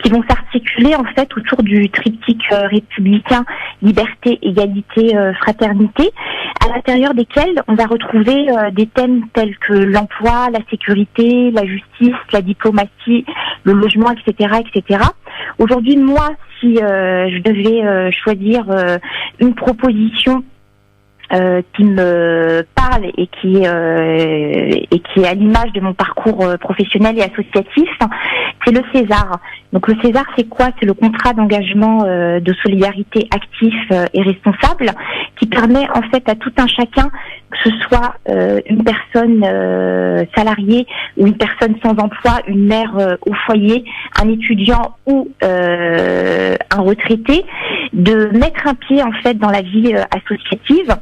qui vont s'articuler en fait autour du triptyque républicain liberté, égalité, fraternité, à l'intérieur desquels on va retrouver des thèmes tels que l'emploi, la sécurité, la justice, la diplomatie, le logement, etc., etc. Aujourd'hui, moi, si je devais choisir une proposition qui me parle et qui est à l'image de mon parcours professionnel et associatif, c'est le César. Donc le César, c'est quoi? C'est le contrat d'engagement de solidarité actif et responsable qui permet en fait à tout un chacun, que ce soit une personne salariée ou une personne sans emploi, une mère au foyer, un étudiant ou un retraité, de mettre un pied en fait dans la vie associative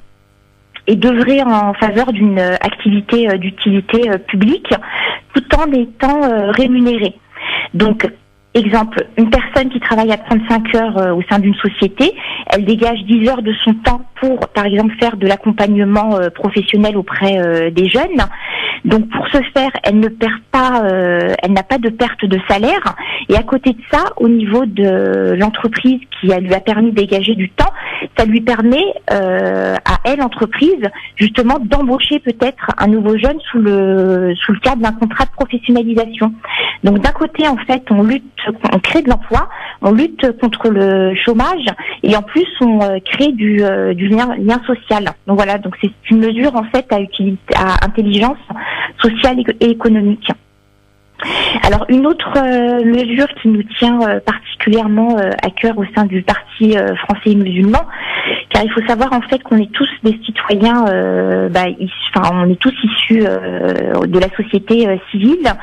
et d'œuvrer en faveur d'une activité d'utilité publique tout en étant rémunéré. Donc, exemple, une personne qui travaille à 35 heures au sein d'une société, elle dégage 10 heures de son temps pour, par exemple, faire de l'accompagnement professionnel auprès des jeunes. Donc, pour ce faire, elle ne perd pas, elle n'a pas de perte de salaire. Et à côté de ça, au niveau de l'entreprise qui lui a permis de dégager du temps, ça lui permet à elle, entreprise, justement, d'embaucher peut-être un nouveau jeune sous le cadre d'un contrat de professionnalisation. Donc, d'un côté, en fait, on crée de l'emploi, on lutte contre le chômage et en plus, on crée du lien social. Donc voilà, donc c'est une mesure en fait à intelligence sociale et économique. Alors une autre mesure qui nous tient particulièrement à cœur au sein du Parti français et musulman, car il faut savoir en fait qu'on est tous des citoyens, on est tous issus de la société civile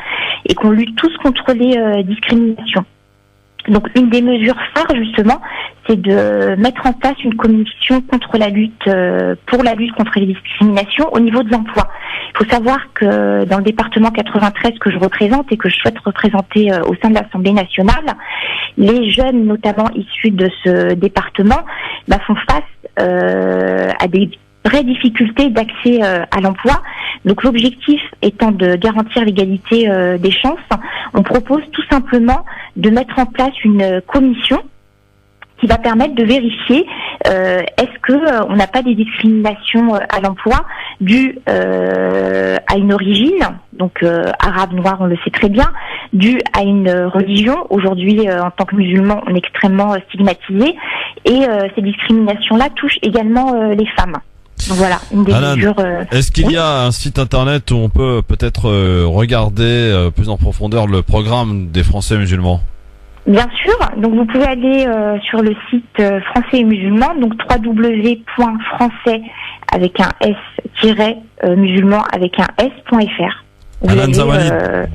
et qu'on lutte tous contre les discriminations. Donc une des mesures phares justement, c'est de mettre en place une commission contre la lutte pour la lutte contre les discriminations au niveau de l'emploi. Il faut savoir que dans le département 93 que je représente et que je souhaite représenter au sein de l'Assemblée nationale, les jeunes notamment issus de ce département font face à des vraies difficultés d'accès à l'emploi. Donc l'objectif étant de garantir l'égalité des chances, on propose tout simplement de mettre en place une commission qui va permettre de vérifier est-ce que on n'a pas des discriminations à l'emploi dues à une origine, donc arabe, noir, on le sait très bien, dues à une religion. Aujourd'hui, en tant que musulman, on est extrêmement stigmatisé et ces discriminations-là touchent également les femmes. Donc voilà, une des mesures. Est-ce qu'il y a un site internet où on peut peut-être regarder plus en profondeur le programme des Français musulmans? Bien sûr, donc vous pouvez aller sur le site Français et musulmans, donc www.français avec un s-musulman avec un s.fr. Hanan Zawani,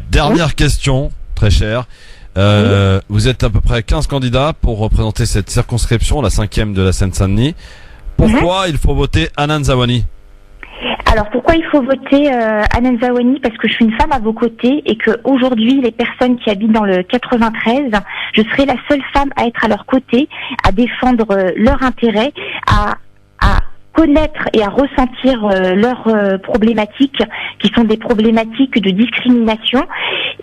dernière question, très chère. Vous êtes à peu près 15 candidats pour représenter cette circonscription, la 5e de la Seine-Saint-Denis. Pourquoi il faut voter Hanan Zawani? Alors pourquoi il faut voter Hanan Zawani? Parce que je suis une femme à vos côtés et que aujourd'hui les personnes qui habitent dans le 93, je serai la seule femme à être à leur côté, à défendre leurs intérêts, à connaître et à ressentir leurs problématiques qui sont des problématiques de discrimination,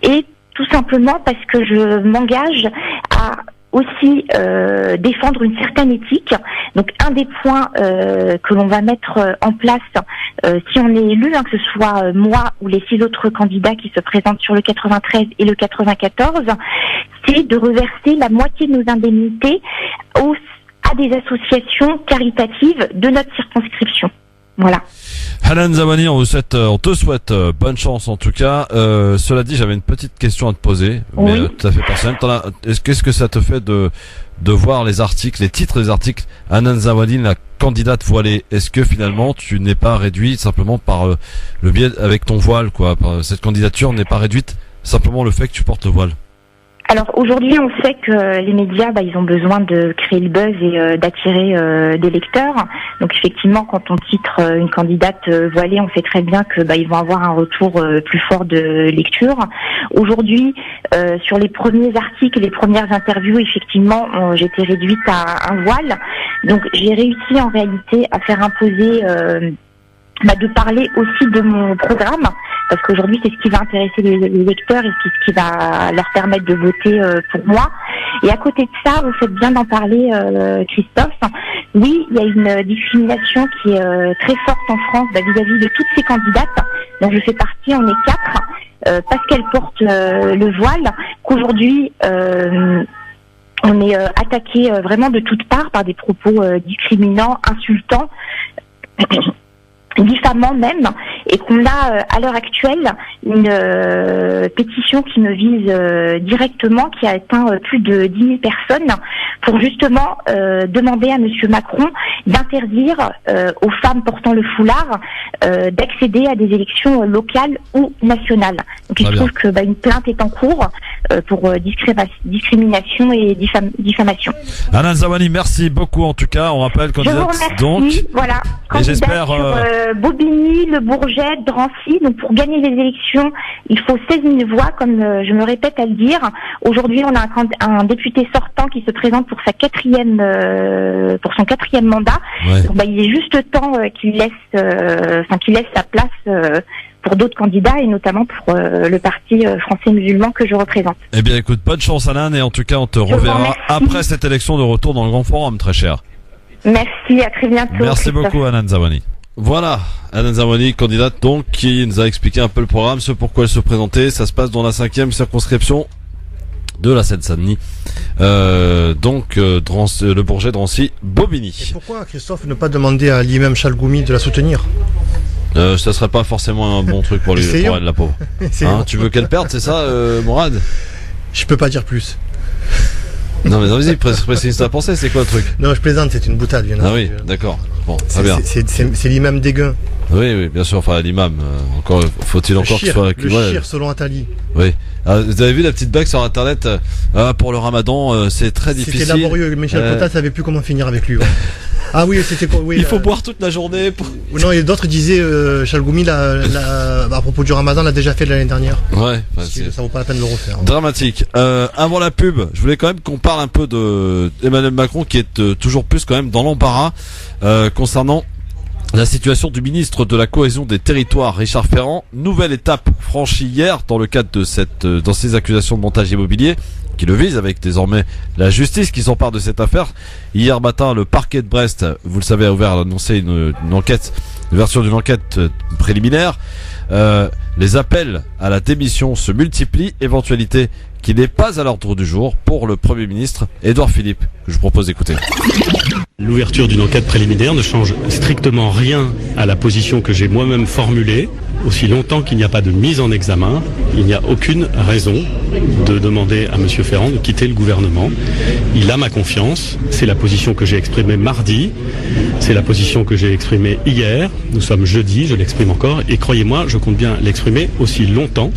et tout simplement parce que je m'engage à aussi défendre une certaine éthique. Donc un des points que l'on va mettre en place si on est élu, que ce soit moi ou les 6 autres candidats qui se présentent sur le 93 et le 94, c'est de reverser la moitié de nos indemnités à des associations caritatives de notre circonscription. Voilà. Hanan Zawani, on te souhaite bonne chance en tout cas. Cela dit, j'avais une petite question à te poser, mais tout à fait personnelle. Qu'est-ce que ça te fait de voir les articles, les titres des articles, Hanan Zawani, la candidate voilée? Est-ce que finalement tu n'es pas réduit simplement par le biais avec ton voile, quoi? Cette candidature n'est pas réduite simplement le fait que tu portes le voile? Alors aujourd'hui, on sait que les médias, ils ont besoin de créer le buzz et d'attirer des lecteurs. Donc effectivement, quand on titre une candidate voilée, on sait très bien que ils vont avoir un retour plus fort de lecture. Aujourd'hui, sur les premiers articles, les premières interviews, effectivement, j'étais réduite à un voile. Donc j'ai réussi en réalité à faire imposer de parler aussi de mon programme, parce qu'aujourd'hui c'est ce qui va intéresser les lecteurs et c'est ce qui va leur permettre de voter pour moi. Et à côté de ça, vous faites bien d'en parler, Christophe. Oui, il y a une discrimination qui est très forte en France vis-à-vis de toutes ces candidates. Donc je fais partie, on est 4, parce qu'elles portent le voile, qu'aujourd'hui on est attaqué vraiment de toutes parts par des propos discriminants, insultants, diffamant même, et qu'on a à l'heure actuelle une pétition qui me vise directement, qui a atteint plus de 10 000 personnes, pour justement demander à Monsieur Macron d'interdire aux femmes portant le foulard d'accéder à des élections locales ou nationales. Donc il se trouve que une plainte est en cours pour discrimination et diffamation. Hanan Zawani, merci beaucoup en tout cas. On rappelle candidate donc. Voilà. Et j'espère Bobigny, Le Bourget, Drancy. Donc pour gagner les élections, il faut 16 000 voix, comme je me répète à le dire. Aujourd'hui, on a un député sortant qui se présente pour son 4e mandat. Ouais. Donc, il est juste temps qu'il laisse sa place pour d'autres candidats, et notamment pour le parti français musulman que je représente. Eh bien écoute, bonne chance Hanan, et en tout cas on te reverra après cette élection de retour dans le Grand Forum, très cher. Merci, à très bientôt. Merci beaucoup Hanan Zawani. Voilà, Hanan Zawani, candidate donc, qui nous a expliqué un peu le programme, ce pourquoi elle se présentait. Ça se passe dans la 5e circonscription de la Seine-Saint-Denis. Le Bourget, Drancy, Bobigny. Et pourquoi, Christophe, ne pas demander à l'imam Chalgoumi de la soutenir? Ça serait pas forcément un bon truc pour elle, la pauvre. Tu veux qu'elle perde, c'est ça, Mourad? Je peux pas dire plus. Non mais vas-y, précise ta pensée, c'est quoi le truc? Non, je plaisante, c'est une boutade, bien sûr. Ah oui, d'accord. Bon, très bien. C'est l'imam Déguin. Oui, bien sûr, enfin l'imam. Faut-il encore qu'il soit... Le shir, selon Attali. Oui. Vous avez vu la petite blague sur internet pour le ramadan, c'est très difficile. C'était laborieux, Michel Cotta savait plus comment finir avec lui. Ouais. Ah oui, c'était quoi? Oui, il faut boire toute la journée. Non, et d'autres disaient Chalgoumi à propos du Ramadan l'a déjà fait l'année dernière. Ouais, ça vaut pas la peine de le refaire. Dramatique. Avant la pub, je voulais quand même qu'on parle un peu de Emmanuel Macron, qui est toujours plus quand même dans l'embarras concernant la situation du ministre de la Cohésion des Territoires, Richard Ferrand. Nouvelle étape franchie hier dans le cadre de dans ces accusations de montage immobilier qui le vise, avec désormais la justice qui s'empare de cette affaire. Hier matin, le parquet de Brest, vous le savez, a annoncé une enquête, l'ouverture d'une enquête préliminaire. Les appels à la démission se multiplient, éventualité qui n'est pas à l'ordre du jour pour le Premier ministre Édouard Philippe, que je vous propose d'écouter. L'ouverture d'une enquête préliminaire ne change strictement rien à la position que j'ai moi-même formulée. Aussi longtemps qu'il n'y a pas de mise en examen, il n'y a aucune raison de demander à M. Ferrand de quitter le gouvernement. Il a ma confiance, c'est la position que j'ai exprimée mardi, c'est la position que j'ai exprimée hier, nous sommes jeudi, je l'exprime encore, et croyez-moi, je compte bien l'exprimer aussi longtemps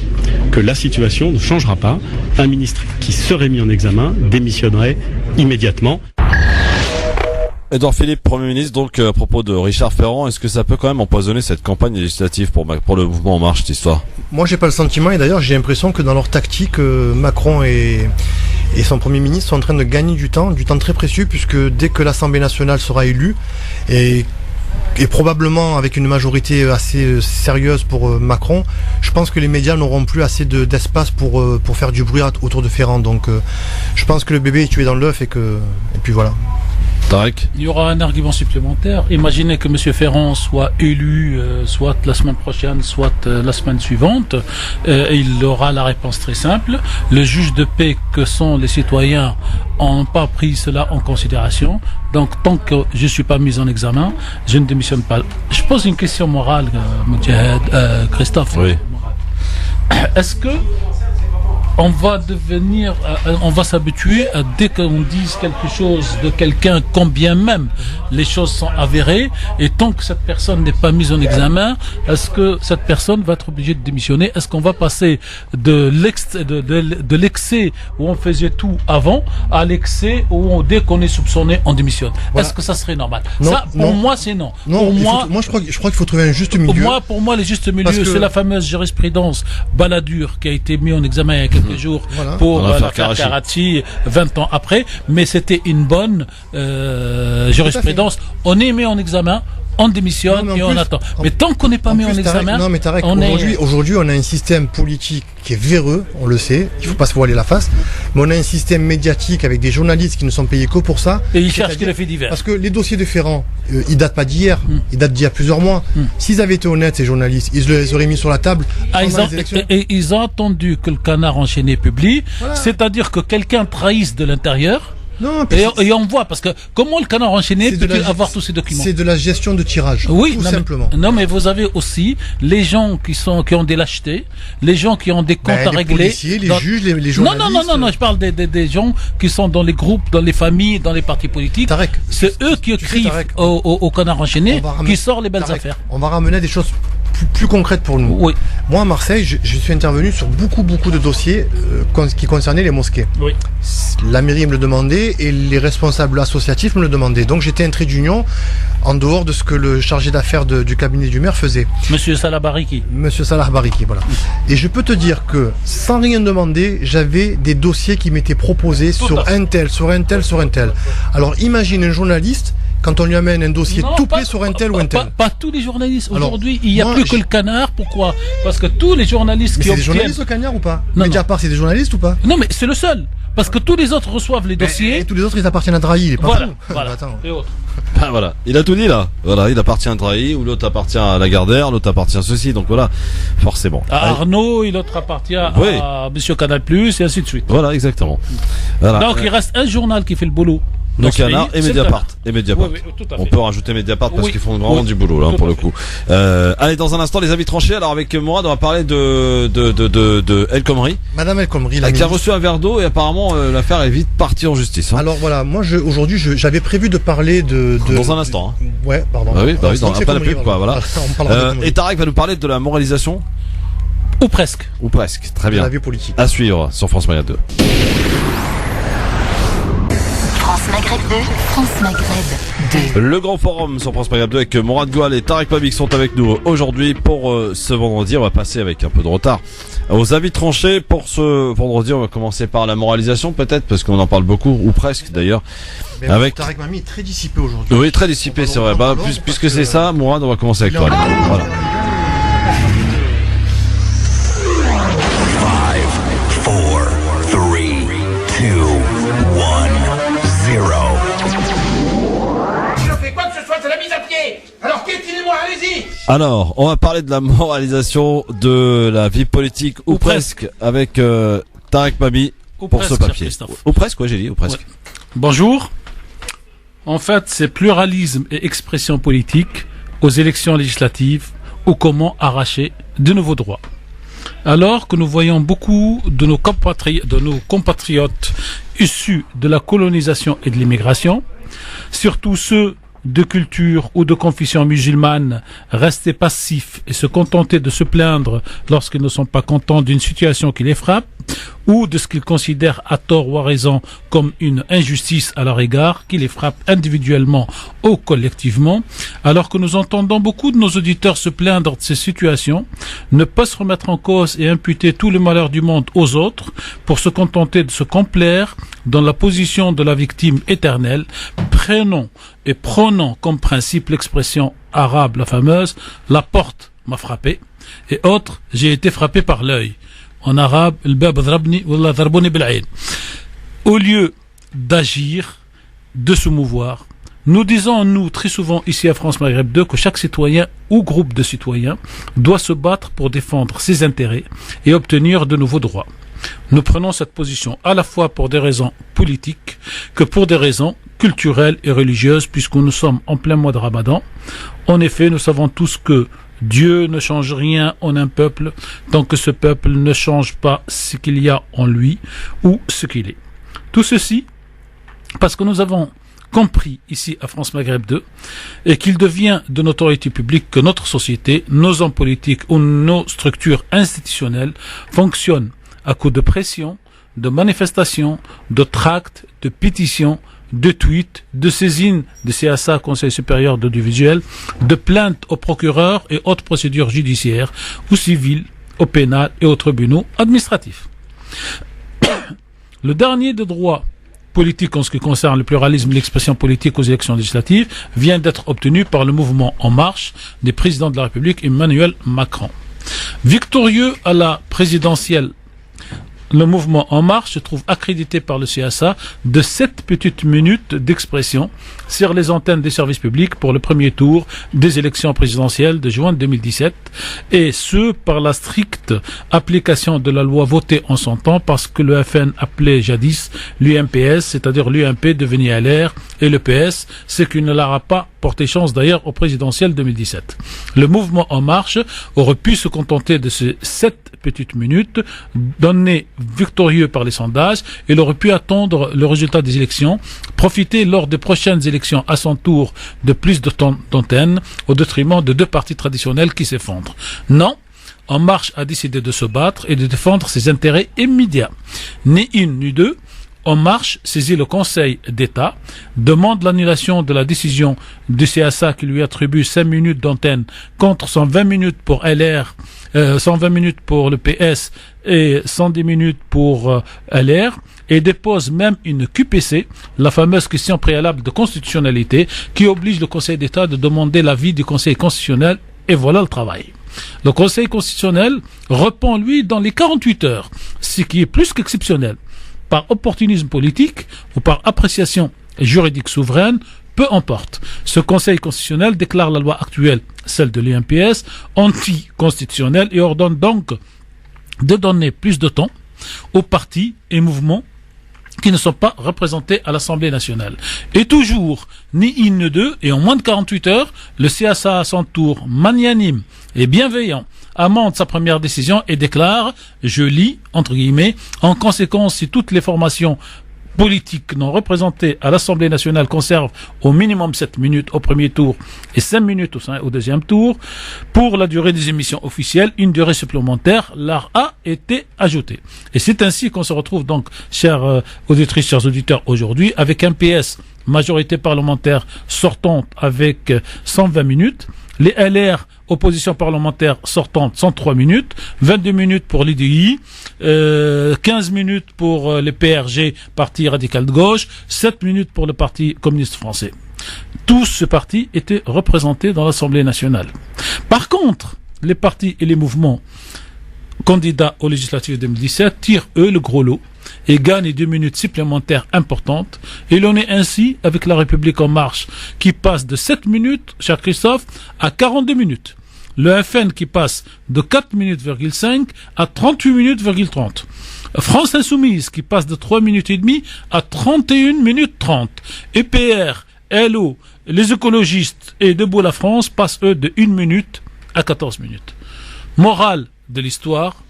que la situation ne changera pas. Un ministre qui serait mis en examen démissionnerait immédiatement. Édouard Philippe, Premier ministre, donc à propos de Richard Ferrand, est-ce que ça peut quand même empoisonner cette campagne législative pour le mouvement En Marche, cette histoire? Moi, j'ai pas le sentiment, et d'ailleurs, j'ai l'impression que dans leur tactique, Macron et son Premier ministre sont en train de gagner du temps très précieux, puisque dès que l'Assemblée nationale sera élue, et probablement avec une majorité assez sérieuse pour Macron, je pense que les médias n'auront plus assez d'espace pour faire du bruit autour de Ferrand. Donc je pense que le bébé est tué dans l'œuf et puis voilà. Tarek. Il y aura un argument supplémentaire. Imaginez que M. Ferrand soit élu soit la semaine prochaine, soit la semaine suivante. Il aura la réponse très simple. Le juge de paix que sont les citoyens n'ont pas pris cela en considération. Donc tant que je ne suis pas mis en examen, je ne démissionne pas. Je pose une question morale, Christophe. Oui. Est-ce que on va s'habituer à dès qu'on dise quelque chose de quelqu'un, combien même les choses sont avérées, et tant que cette personne n'est pas mise en examen, est-ce que cette personne va être obligée de démissionner? Est-ce qu'on va passer de l'excès où on faisait tout avant à l'excès où dès qu'on est soupçonné on démissionne? Voilà. Est-ce que ça serait normal? Non, ça, pour moi, c'est non. Pour moi, je crois qu'il faut trouver un juste milieu. Pour moi, le juste milieu, c'est la fameuse jurisprudence Balladur qui a été mise en examen il y a quelques jours pour l'affaire Karachi 20 ans après, mais c'était une bonne jurisprudence. On est mis en examen, on démissionne et on attend. Mais tant qu'on n'est pas mis en examen, non mais Tarek, aujourd'hui on a un système politique qui est véreux, on le sait, il faut pas se voiler la face, mais on a un système médiatique avec des journalistes qui ne sont payés que pour ça. Et ils cherchent que les faits divers. Parce que les dossiers de Ferrand, ils datent pas d'hier, ils datent d'il y a plusieurs mois. S'ils avaient été honnêtes, ces journalistes, ils les auraient mis sur la table. Ils ont attendu que le Canard enchaîné publie, c'est-à-dire que quelqu'un trahisse de l'intérieur. Non, et on voit, parce que comment le Canard enchaîné peut avoir tous ces documents? C'est de la gestion de tirage. Oui, tout simplement. Mais vous avez aussi les gens qui ont des lâchetés, les gens qui ont des comptes à régler. Les policiers, les juges, les journalistes. Non, je parle des gens qui sont dans les groupes, dans les familles, dans les partis politiques. Tarek, c'est eux qui écrivent au Canard enchaîné, qui sort les belles affaires. On va ramener des choses plus concrètes pour nous. Oui. Moi, à Marseille, je suis intervenu sur beaucoup de dossiers qui concernaient les mosquées. Oui. La mairie me le demandait et les responsables associatifs me le demandaient. Donc j'étais un trait d'union en dehors de ce que le chargé d'affaires du cabinet du maire faisait. Monsieur Salah Bariki, voilà. Et je peux te dire que sans rien demander, j'avais des dossiers qui m'étaient proposés sur un tel. Alors imagine un journaliste, quand on lui amène un dossier tout prêt sur un tel ou un tel. Pas tous les journalistes. Aujourd'hui, il n'y a plus que le Canard. Pourquoi? Parce que tous les journalistes mais c'est des journalistes au Canard ou pas? Mediapart, c'est des journalistes ou pas? Non, mais c'est le seul. Parce que tous les autres reçoivent les dossiers. Et tous les autres, ils appartiennent à Drahi. Il est pas fou. Voilà. Attends. Et autres. Ben voilà, il a tout dit là. Voilà, il appartient à Drahi, ou l'autre appartient à Lagardère, l'autre appartient à ceci. Donc voilà, forcément. À Arnaud, et l'autre appartient à Monsieur Canal+, et ainsi de suite. Voilà, exactement. Voilà. Donc il reste un journal qui fait le boulot. Le Canard et Mediapart. Oui, tout à fait. On peut rajouter Mediapart parce qu'ils font vraiment du boulot là pour le coup. Allez, dans un instant les avis tranchés. Alors avec Mourad, on va parler de El Khomri. Madame El Khomri, qui a reçu un verre d'eau et apparemment l'affaire est vite partie en justice. Hein. Alors voilà, moi aujourd'hui j'avais prévu de parler de dans un instant. Hein. Ouais, pardon. Bah oui, pas la pub quoi, voilà. Et Tarek va nous parler de la moralisation. Ou presque. Très bien. De la vie politique. À suivre sur France Maghreb 2. Maghreb 2, France Maghreb 2. Le grand forum sur France Maghreb 2 avec Mourad Goual et Tarek Pabik sont avec nous aujourd'hui pour ce vendredi. On va passer avec un peu de retard aux avis tranchés. Pour ce vendredi, on va commencer par la moralisation peut-être parce qu'on en parle beaucoup, ou presque d'ailleurs. Mais avec Tarek Mami est très dissipé aujourd'hui. Oui, très dissipé, c'est vrai. Puisque c'est ça, Mourad, on va commencer avec toi. Voilà. 5, 4, 3, 2, 1. Alors qu'est-il-moi, allez-y. Alors, on va parler de la moralisation de la vie politique ou presque avec Tarek Mabi pour ce papier. Ou presque, j'ai dit, ou presque. Ouais. Bonjour. En fait, c'est pluralisme et expression politique aux élections législatives ou comment arracher de nouveaux droits. Alors que nous voyons beaucoup de nos compatriotes issus de la colonisation et de l'immigration, surtout ceux de culture ou de confession musulmane, rester passifs et se contenter de se plaindre lorsqu'ils ne sont pas contents d'une situation qui les frappe, ou de ce qu'ils considèrent à tort ou à raison comme une injustice à leur égard, qui les frappe individuellement ou collectivement, alors que nous entendons beaucoup de nos auditeurs se plaindre de ces situations, ne pas se remettre en cause et imputer tout le malheur du monde aux autres pour se contenter de se complaire dans la position de la victime éternelle, prenons et prenons comme principe l'expression arabe, la fameuse « la porte m'a frappé » et autre « j'ai été frappé par l'œil ». En arabe, « al-bab dharabni wallah dharbouni bil-ayn ». Au lieu d'agir, de se mouvoir, nous disons, nous, très souvent ici à France Maghreb 2, que chaque citoyen ou groupe de citoyens doit se battre pour défendre ses intérêts et obtenir de nouveaux droits. Nous prenons cette position à la fois pour des raisons politiques que pour des raisons culturelles et religieuses, puisque nous sommes en plein mois de Ramadan. En effet, nous savons tous que Dieu ne change rien en un peuple tant que ce peuple ne change pas ce qu'il y a en lui ou ce qu'il est. Tout ceci parce que nous avons compris ici à France Maghreb 2 et qu'il devient de notoriété publique que notre société, nos hommes politiques ou nos structures institutionnelles fonctionnent à coup de pression, de manifestations, de tracts, de pétitions, de tweets, de saisines de CSA, Conseil supérieur d'audiovisuel, de plaintes aux procureurs et autres procédures judiciaires ou civiles, au pénal et aux tribunaux administratifs. Le dernier des droits politiques en ce qui concerne le pluralisme et l'expression politique aux élections législatives vient d'être obtenu par le mouvement En Marche des présidents de la République Emmanuel Macron. Victorieux à la présidentielle, le mouvement En Marche se trouve accrédité par le CSA de 7 petites minutes d'expression sur les antennes des services publics pour le premier tour des élections présidentielles de juin 2017, et ce par la stricte application de la loi votée en son temps, parce que le FN appelait jadis l'UMPS, c'est-à-dire l'UMP devenu LR, et le PS, ce qui ne leur a pas porté chance d'ailleurs au présidentiel 2017. Le mouvement En Marche aurait pu se contenter de ces 7 petites minutes, données victorieux par les sondages. Il aurait pu attendre le résultat des élections, profiter lors des prochaines élections à son tour de plus de temps d'antenne, au détriment de deux partis traditionnels qui s'effondrent. Non, En Marche a décidé de se battre et de défendre ses intérêts immédiats. Ni une ni deux, En Marche saisit le Conseil d'État, demande l'annulation de la décision du CSA qui lui attribue 5 minutes d'antenne contre 120 minutes pour LR, 120 minutes pour le PS et 110 minutes pour LR, et dépose même une QPC, la fameuse question préalable de constitutionnalité, qui oblige le Conseil d'État de demander l'avis du Conseil constitutionnel, et voilà le travail. Le Conseil constitutionnel répond, lui, dans les 48 heures, ce qui est plus qu'exceptionnel. Par opportunisme politique ou par appréciation juridique souveraine, peu importe. Ce Conseil constitutionnel déclare la loi actuelle, celle de l'UMPS, anticonstitutionnelle et ordonne donc de donner plus de temps aux partis et mouvements qui ne sont pas représentés à l'Assemblée nationale. Et toujours, ni une ni deux, et en moins de 48 heures, le CSA à son tour, magnanime et bienveillant, amende sa première décision et déclare, je lis, entre guillemets, en conséquence, si toutes les formations politiques non représentées à l'Assemblée nationale conservent au minimum 7 minutes au premier tour et 5 minutes au deuxième tour, pour la durée des émissions officielles, une durée supplémentaire leur a été ajoutée. Et c'est ainsi qu'on se retrouve donc, chères auditrices, chers auditeurs, aujourd'hui, avec un PS, majorité parlementaire sortante, avec 120 minutes, les LR, opposition parlementaire sortante, 103 minutes, 22 minutes pour l'IDI, 15 minutes pour le PRG, Parti radical de gauche, 7 minutes pour le Parti communiste français. Tous ces partis étaient représentés dans l'Assemblée nationale. Par contre, les partis et les mouvements candidats aux législatives 2017 tirent, eux, le gros lot et gagnent 2 minutes supplémentaires importantes. Et l'on est ainsi avec la République En Marche qui passe de 7 minutes, cher Christophe, à 42 minutes. Le FN qui passe de 4 minutes,5 à 38 minutes,30. France Insoumise qui passe de 3 minutes et demie à 31 minutes 30. EPR, LO, les écologistes et Debout la France passent eux de 1 minute à 14 minutes. Morale de l'histoire,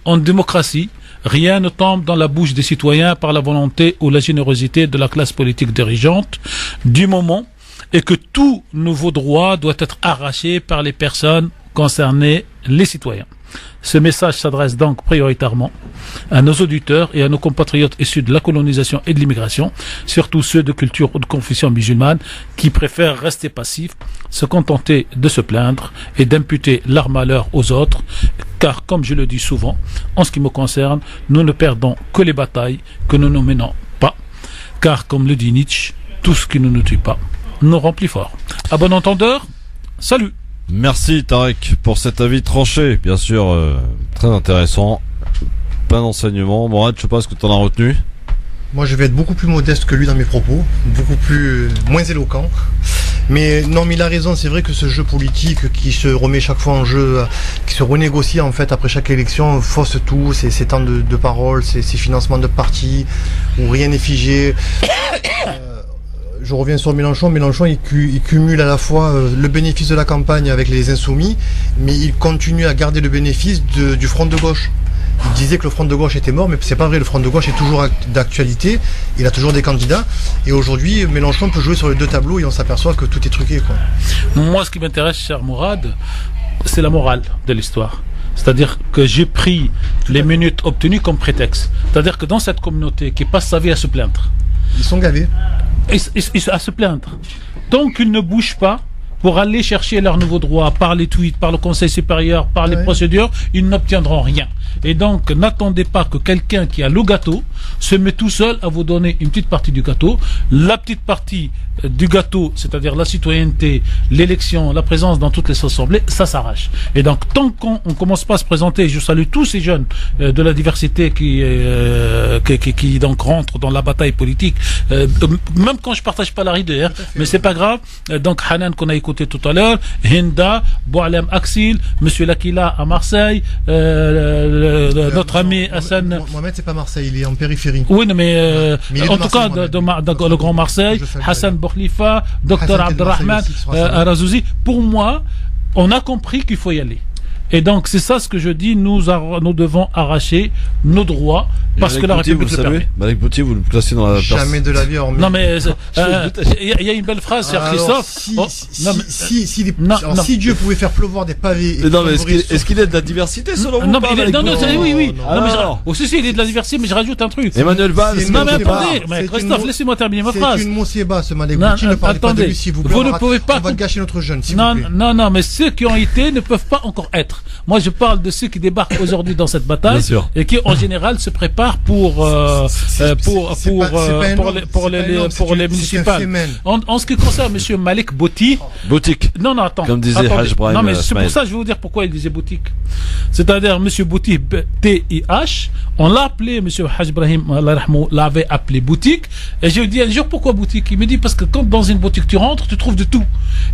en démocratie, rien ne tombe dans la bouche des citoyens par la volonté ou la générosité de la classe politique dirigeante du moment, et que tout nouveau droit doit être arraché par les personnes concernées, les citoyens. Ce message s'adresse donc prioritairement à nos auditeurs et à nos compatriotes issus de la colonisation et de l'immigration, surtout ceux de culture ou de confession musulmane, qui préfèrent rester passifs, se contenter de se plaindre et d'imputer leur malheur aux autres, car comme je le dis souvent, en ce qui me concerne, nous ne perdons que les batailles que nous ne menons pas, car comme le dit Nietzsche, tout ce qui ne nous tue pas nous rend plus fort. À bon entendeur, salut. Merci Tarek pour cet avis tranché, bien sûr, très intéressant, plein d'enseignements. Morad, je sais pas ce que tu en as retenu. Moi, je vais être beaucoup plus modeste que lui dans mes propos, beaucoup moins éloquent. Mais non, mais il a raison, c'est vrai que ce jeu politique qui se remet chaque fois en jeu, qui se renégocie en fait après chaque élection, fausse tout, ces temps de parole, ces financements de partis, où rien n'est figé. Je reviens sur Mélenchon. Mélenchon, il cumule à la fois le bénéfice de la campagne avec les insoumis, mais il continue à garder le bénéfice du front de gauche. Il disait que le front de gauche était mort, mais c'est pas vrai, le front de gauche est toujours d'actualité, il a toujours des candidats, et aujourd'hui, Mélenchon peut jouer sur les deux tableaux et on s'aperçoit que tout est truqué, quoi. Moi, ce qui m'intéresse, cher Mourad, c'est la morale de l'histoire. C'est-à-dire que j'ai pris les minutes obtenues comme prétexte. C'est-à-dire que dans cette communauté qui passe sa vie à se plaindre, ils sont gavés. À se plaindre. Tant qu'ils ne bougent pas pour aller chercher leurs nouveaux droits par les tweets, par le Conseil supérieur, par les procédures, ils n'obtiendront rien. Et donc, n'attendez pas que quelqu'un qui a le gâteau se met tout seul à vous donner une petite partie du gâteau. La petite partie du gâteau, c'est-à-dire la citoyenneté, l'élection, la présence dans toutes les assemblées, ça s'arrache. Et donc, tant qu'on ne commence pas à se présenter, je salue tous ces jeunes de la diversité qui donc rentrent dans la bataille politique, même quand je partage pas la idée, hein, mais c'est pas grave. Donc, Hanan qu'on a écouté tout à l'heure, Hinda, Boualem Aksil, Monsieur Lakila à Marseille, notre ami Hassan. Mohamed, c'est pas Marseille, il est en périphérie. Oui, mais en tout cas, le Grand Marseille, Hassan Bokhlifa, Dr Abdelrahman, Arazouzi. Pour moi, on a compris qu'il faut y aller. Et donc, c'est ça ce que je dis, nous devons arracher nos droits, parce que la République le permet. Malik Boutier, vous le placez dans la... Jamais de la vie, hormis... Non, mais il y a une belle phrase, cher Christophe. Si Dieu pouvait faire pleuvoir des pavés... Non, mais est-ce qu'il est de la diversité, selon vous? Non, oui. Aussi, il est de la diversité, mais je rajoute un truc. Emmanuel Valls... Non, mais attendez, Christophe, laissez-moi terminer ma phrase. C'est une Moussieba, ce Malik Boutier, ne parlez pas de lui, s'il vous plaît. Vous ne pouvez pas... On va gâcher notre jeune, s'il vous plaît. Non, mais ceux qui ont été ne peuvent pas encore être. Moi, je parle de ceux qui débarquent aujourd'hui dans cette bataille et qui, en général, se préparent pour les municipales. En ce qui concerne Monsieur Malik Bouti. Boutique. Non, attends. Comme disait Haj Brahim. Non, mais c'est pour ça que je vais vous dire pourquoi il disait boutique. C'est-à-dire, Monsieur Bouti, T-I-H, on l'a appelé, Monsieur Haj Brahim, l'avait appelé boutique. Et je lui dis un jour, pourquoi boutique? Il me dit, parce que quand dans une boutique tu rentres, tu trouves de tout.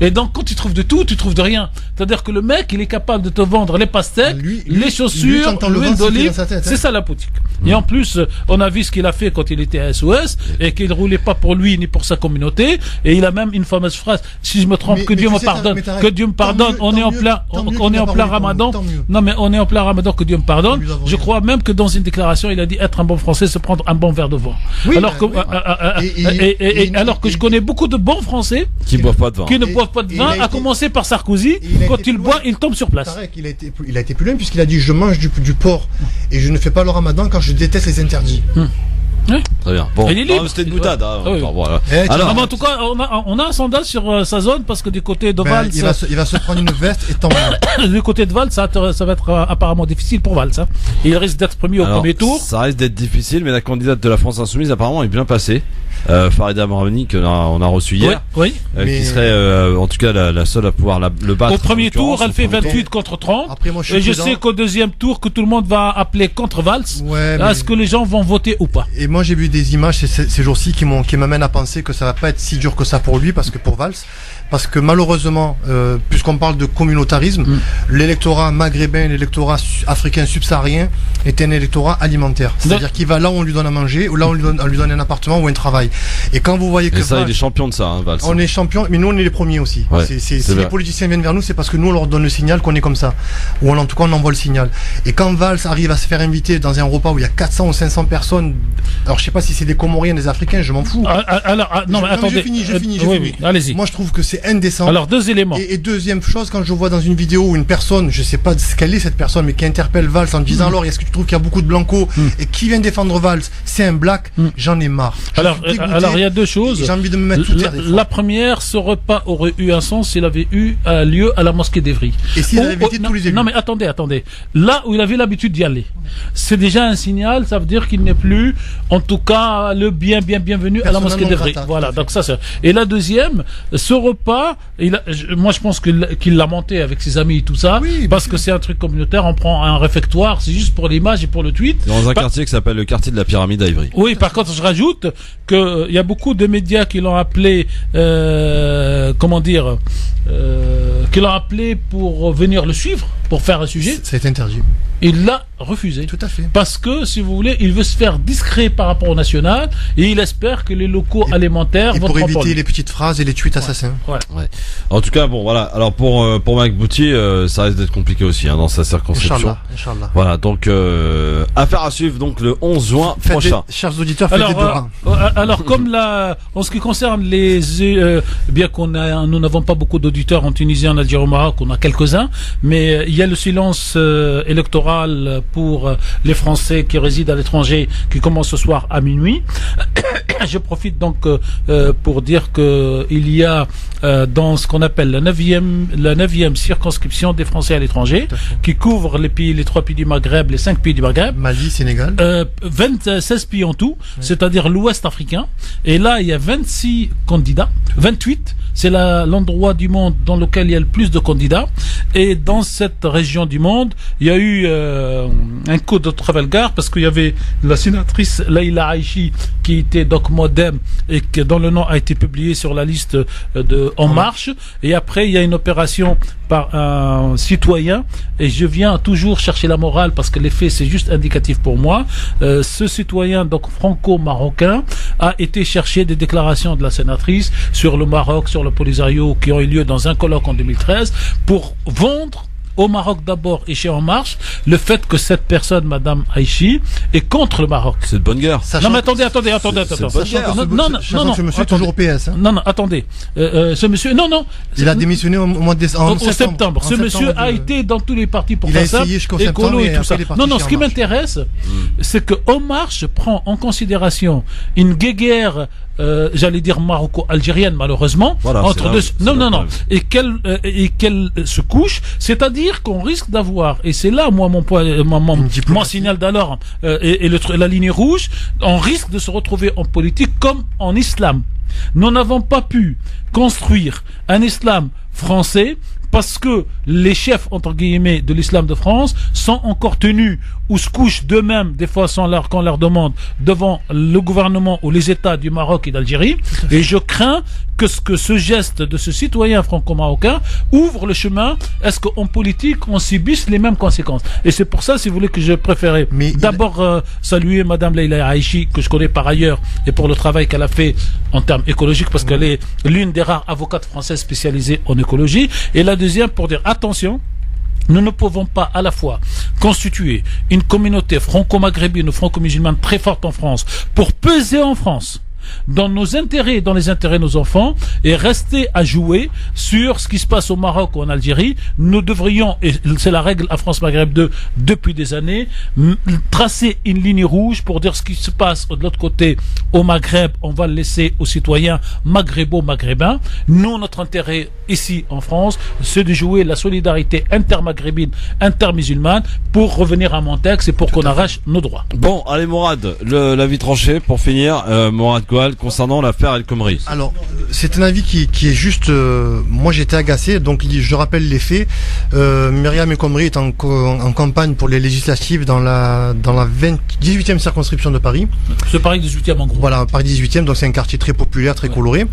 Et donc, quand tu trouves de tout, tu trouves de rien. C'est-à-dire que le mec, il est capable de te vendre les pastèques, les chaussures, l'huile d'olive. C'est ça la boutique. Et en plus, on a vu ce qu'il a fait quand il était à SOS et qu'il roulait pas pour lui ni pour sa communauté. Et il a même une fameuse phrase, si je me trompe, que Dieu me pardonne. Que Dieu me pardonne. On est en plein Ramadan. Non, mais on est en plein Ramadan, que Dieu me pardonne. Je crois même que dans une déclaration, il a dit être un bon Français, se prendre un bon verre de vin. Alors que je connais beaucoup de bons Français qui ne boivent pas de vin, à commencer par Sarkozy. Quand il boit, il tombe sur place. Il a été plus loin puisqu'il a dit je mange du porc et je ne fais pas le Ramadan car je déteste les interdits. Oui. Très bien. Bon, c'était une boutade. Voilà. Alors, en tout cas, on a un sondage sur sa zone parce que du côté de Valls, il va se prendre une veste et tant mieux. Du côté de Valls, ça va être apparemment difficile pour Valls. Hein. Il risque d'être premier au premier tour. Ça risque d'être difficile, mais la candidate de la France Insoumise apparemment est bien placée. Farida Mourani qu'on a reçu hier, qui serait en tout cas la seule à pouvoir le battre. Au premier tour, elle fait 28 contre 30. Après, moi, je sais qu'au deuxième tour, que tout le monde va appeler contre Valls. Est-ce que les gens vont voter ou pas? Et moi, j'ai vu des images ces jours-ci qui m'amènent à penser que ça va pas être si dur que ça pour lui, parce que malheureusement, puisqu'on parle de communautarisme, l'électorat maghrébin, l'électorat africain subsaharien est un électorat alimentaire. C'est-à-dire qu'il va là où on lui donne à manger, ou là où on lui donne un appartement ou un travail. Et quand vous voyez que il est champion de ça, hein, Valls. On est champion, mais nous on est les premiers aussi. Si les politiciens viennent vers nous, c'est parce que nous on leur donne le signal qu'on est comme ça, ou en tout cas on envoie le signal. Et quand Valls arrive à se faire inviter dans un repas où il y a 400 ou 500 personnes Alors je sais pas si c'est des Comoriens, des Africains, je m'en fous. Non, mais attendez. Je finis. Oui, allez-y. Moi je trouve que c'est indécent. Alors 2 éléments. Et deuxième chose, quand je vois dans une vidéo où une personne, je sais pas ce qu'elle est cette personne, mais qui interpelle Valls en disant alors est-ce que tu trouves qu'il y a beaucoup de blancos et qui vient défendre Valls, c'est un black, j'en ai marre. Alors il y a 2 choses. J'ai envie de me mettre tout terre. La première, ce repas aurait eu un sens s'il avait eu lieu à la mosquée d'Evry. Et s'il avait invité tous les élus. Non mais attendez. Là où il avait l'habitude d'y aller, c'est déjà un signal, ça veut dire qu'il n'est plus, en tout cas, le bienvenu à la mosquée d'Evry. Voilà, donc ça c'est. Et la deuxième, ce repas, moi je pense qu'il l'a monté avec ses amis et tout ça, parce que c'est un truc communautaire, on prend un réfectoire, c'est juste pour l'image et pour le tweet. Dans un quartier qui s'appelle le quartier de la pyramide à Ivry. Oui, par contre, je rajoute que il y a beaucoup de médias qui l'ont appelé, qui l'ont appelé pour venir le suivre, pour faire un sujet. Ça a été interdit. Il l'a refusé. Tout à fait. Parce que, si vous voulez, il veut se faire discret par rapport au national et il espère que les locaux alimentaires vont pour éviter les petites phrases et les tweets assassins. Ouais. En tout cas, bon, voilà. Alors pour Mike Bouty, ça risque d'être compliqué aussi dans sa circonscription. Inch'Allah. Voilà, donc affaire à suivre donc le 11 juin prochain. Chers auditeurs, faites des doigts. Alors comme en ce qui concerne bien nous n'avons pas beaucoup d'auditeurs en Tunisie, en Algérie, au Maroc, on a quelques-uns, mais il y a le silence électoral pour les Français qui résident à l'étranger qui commence ce soir à minuit. Je profite donc pour dire que il y a dans ce qu'on appelle la 9e circonscription des Français à l'étranger qui couvre les 3 pays du Maghreb, les 5 pays du Maghreb. Mali, Sénégal. 16 pays en tout, c'est-à-dire l'Ouest africain. Et là, il y a 26 candidats, 28. C'est l'endroit du monde dans lequel il y a le plus de candidats. Et dans cette région du monde, il y a eu un coup de Trafalgar parce qu'il y avait la sénatrice Leïla Aïchi qui était donc Modem et dont le nom a été publié sur la liste de En Marche. Et après, il y a une opération par un citoyen et je viens toujours chercher la morale parce que les faits c'est juste indicatif pour moi. Ce citoyen donc franco-marocain a été chercher des déclarations de la sénatrice sur le Maroc, sur le Polisario qui ont eu lieu dans un colloque en 2013 pour vendre au Maroc d'abord et chez En Marche le fait que cette personne, Madame Aïchi, est contre le Maroc. C'est de bonne guerre. Non mais attendez. Ce monsieur est toujours au PS. Non, attendez. Ce monsieur, non. Il a démissionné au mois de septembre. Ce monsieur a été dans tous les partis pour faire ça. Il a essayé jusqu'au septembre et tout ça. Non, ce qui m'intéresse, c'est que En Marche prend en considération une guéguerre j'allais dire maroco-algérienne malheureusement entre deux et qu'elle se couche, c'est-à-dire qu'on risque d'avoir, et c'est là moi mon signal d'alors et la ligne rouge, on risque de se retrouver en politique comme en islam. Nous n'avons pas pu construire un islam français parce que les chefs, entre guillemets, de l'islam de France sont encore tenus ou se couchent d'eux-mêmes, des fois qu'on leur demande, devant le gouvernement ou les États du Maroc et d'Algérie. Et je crains que ce geste de ce citoyen franco-marocain ouvre le chemin. Est-ce qu'en politique, on subisse les mêmes conséquences? Et c'est pour ça, si vous voulez, que je préférais d'abord saluer Madame Leïla Aïchi, que je connais par ailleurs, et pour le travail qu'elle a fait en termes écologiques, parce qu'elle est l'une des rares avocates françaises spécialisées en écologie. Et la deuxième, pour dire attention, nous ne pouvons pas à la fois constituer une communauté franco-maghrébine ou franco-musulmane très forte en France pour peser en France dans nos intérêts et dans les intérêts de nos enfants et rester à jouer sur ce qui se passe au Maroc ou en Algérie. Nous devrions, et c'est la règle à France Maghreb 2 depuis des années, tracer une ligne rouge pour dire ce qui se passe de l'autre côté au Maghreb, on va le laisser aux citoyens maghrébo-maghrébins. Nous, notre intérêt ici en France, c'est de jouer la solidarité intermaghrébine, intermusulmane pour revenir à mon texte et pour qu'on arrache nos droits. Bon, allez Mourad, l'avis tranché pour finir. Mourad Goual, concernant l'affaire El Khomri. Alors, c'est un avis qui est juste... moi, j'étais agacé, donc je rappelle les faits. Myriam El Khomri est en campagne pour les législatives dans la 18e circonscription de Paris. C'est Paris 18e en gros. Voilà, Paris 18e, donc c'est un quartier très populaire, très coloré.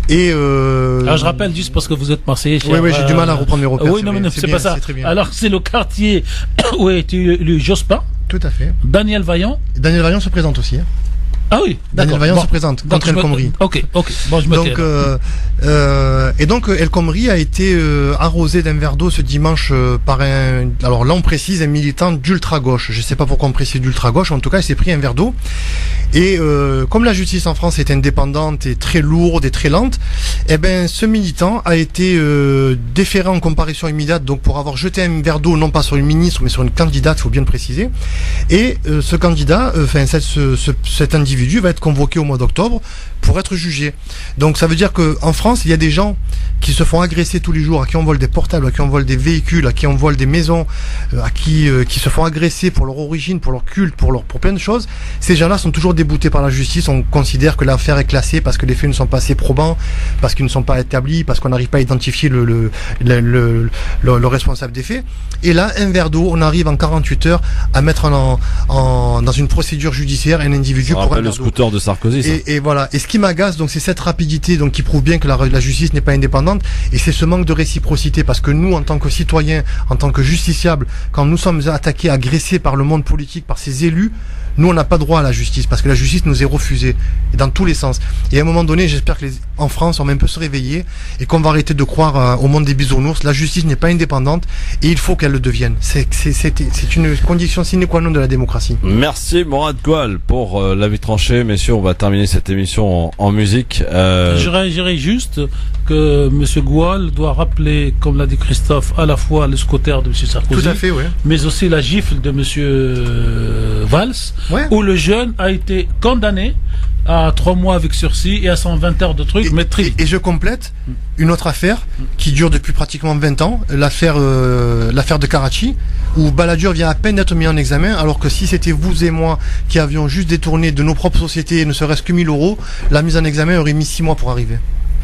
Et alors, je rappelle juste parce que vous êtes Marseillais. Oui, j'ai du mal à reprendre mes repères. Oui, non, mais c'est pas ça. Alors, c'est le quartier où est élu Jospin. Tout à fait. Daniel Vaillant se présente aussi. Ah oui, Daniel Vaillant se présente contre El Khomri. Ok. Bon, je me tais. Donc El Khomri a été arrosé d'un verre d'eau ce dimanche par alors là on précise un militant d'ultra-gauche. Je sais pas pourquoi on précise d'ultra-gauche, en tout cas il s'est pris un verre d'eau. Et comme la justice en France est indépendante et très lourde et très lente, ce militant a été déféré en comparution immédiate, donc pour avoir jeté un verre d'eau non pas sur une ministre mais sur une candidate, il faut bien le préciser. Et ce candidat, cet individu va être convoqué au mois d'octobre pour être jugé. Donc ça veut dire que en France, il y a des gens qui se font agresser tous les jours, à qui on vole des portables, à qui on vole des véhicules, à qui on vole des maisons, à qui se font agresser pour leur origine, pour leur culte, pour plein de choses. Ces gens-là sont toujours déboutés par la justice. On considère que l'affaire est classée parce que les faits ne sont pas assez probants, parce qu'ils ne sont pas établis, parce qu'on n'arrive pas à identifier le responsable des faits. Et là, un verre d'eau, on arrive en 48 heures à mettre dans une procédure judiciaire un individu pour un verre d'eau. Le scooter de Sarkozy, ça. Et voilà. Et ce qui m'agace, donc, c'est cette rapidité, donc, qui prouve bien que la justice n'est pas indépendante. Et c'est ce manque de réciprocité, parce que nous, en tant que citoyens, en tant que justiciables, quand nous sommes attaqués, agressés par le monde politique, par ces élus, nous, on n'a pas droit à la justice, parce que la justice nous est refusée, et dans tous les sens. Et à un moment donné, j'espère que en France, on va un peu se réveiller, et qu'on va arrêter de croire au monde des bisounours. La justice n'est pas indépendante, et il faut qu'elle le devienne. C'est une condition sine qua non de la démocratie. Merci Morad Goual pour l'avis tranché. Messieurs, on va terminer cette émission en musique. Je dirais juste que M. Goual doit rappeler, comme l'a dit Christophe, à la fois le scooter de M. Sarkozy, tout à fait, ouais, mais aussi la gifle de M. Valls, ouais, où le jeune a été condamné à 3 mois avec sursis et à 120 heures de trucs. Et je complète une autre affaire qui dure depuis pratiquement 20 ans, l'affaire de Karachi, où Balladur vient à peine d'être mis en examen, alors que si c'était vous et moi qui avions juste détourné de nos propres sociétés, ne serait-ce que 1000 €, la mise en examen aurait mis 6 mois pour arriver.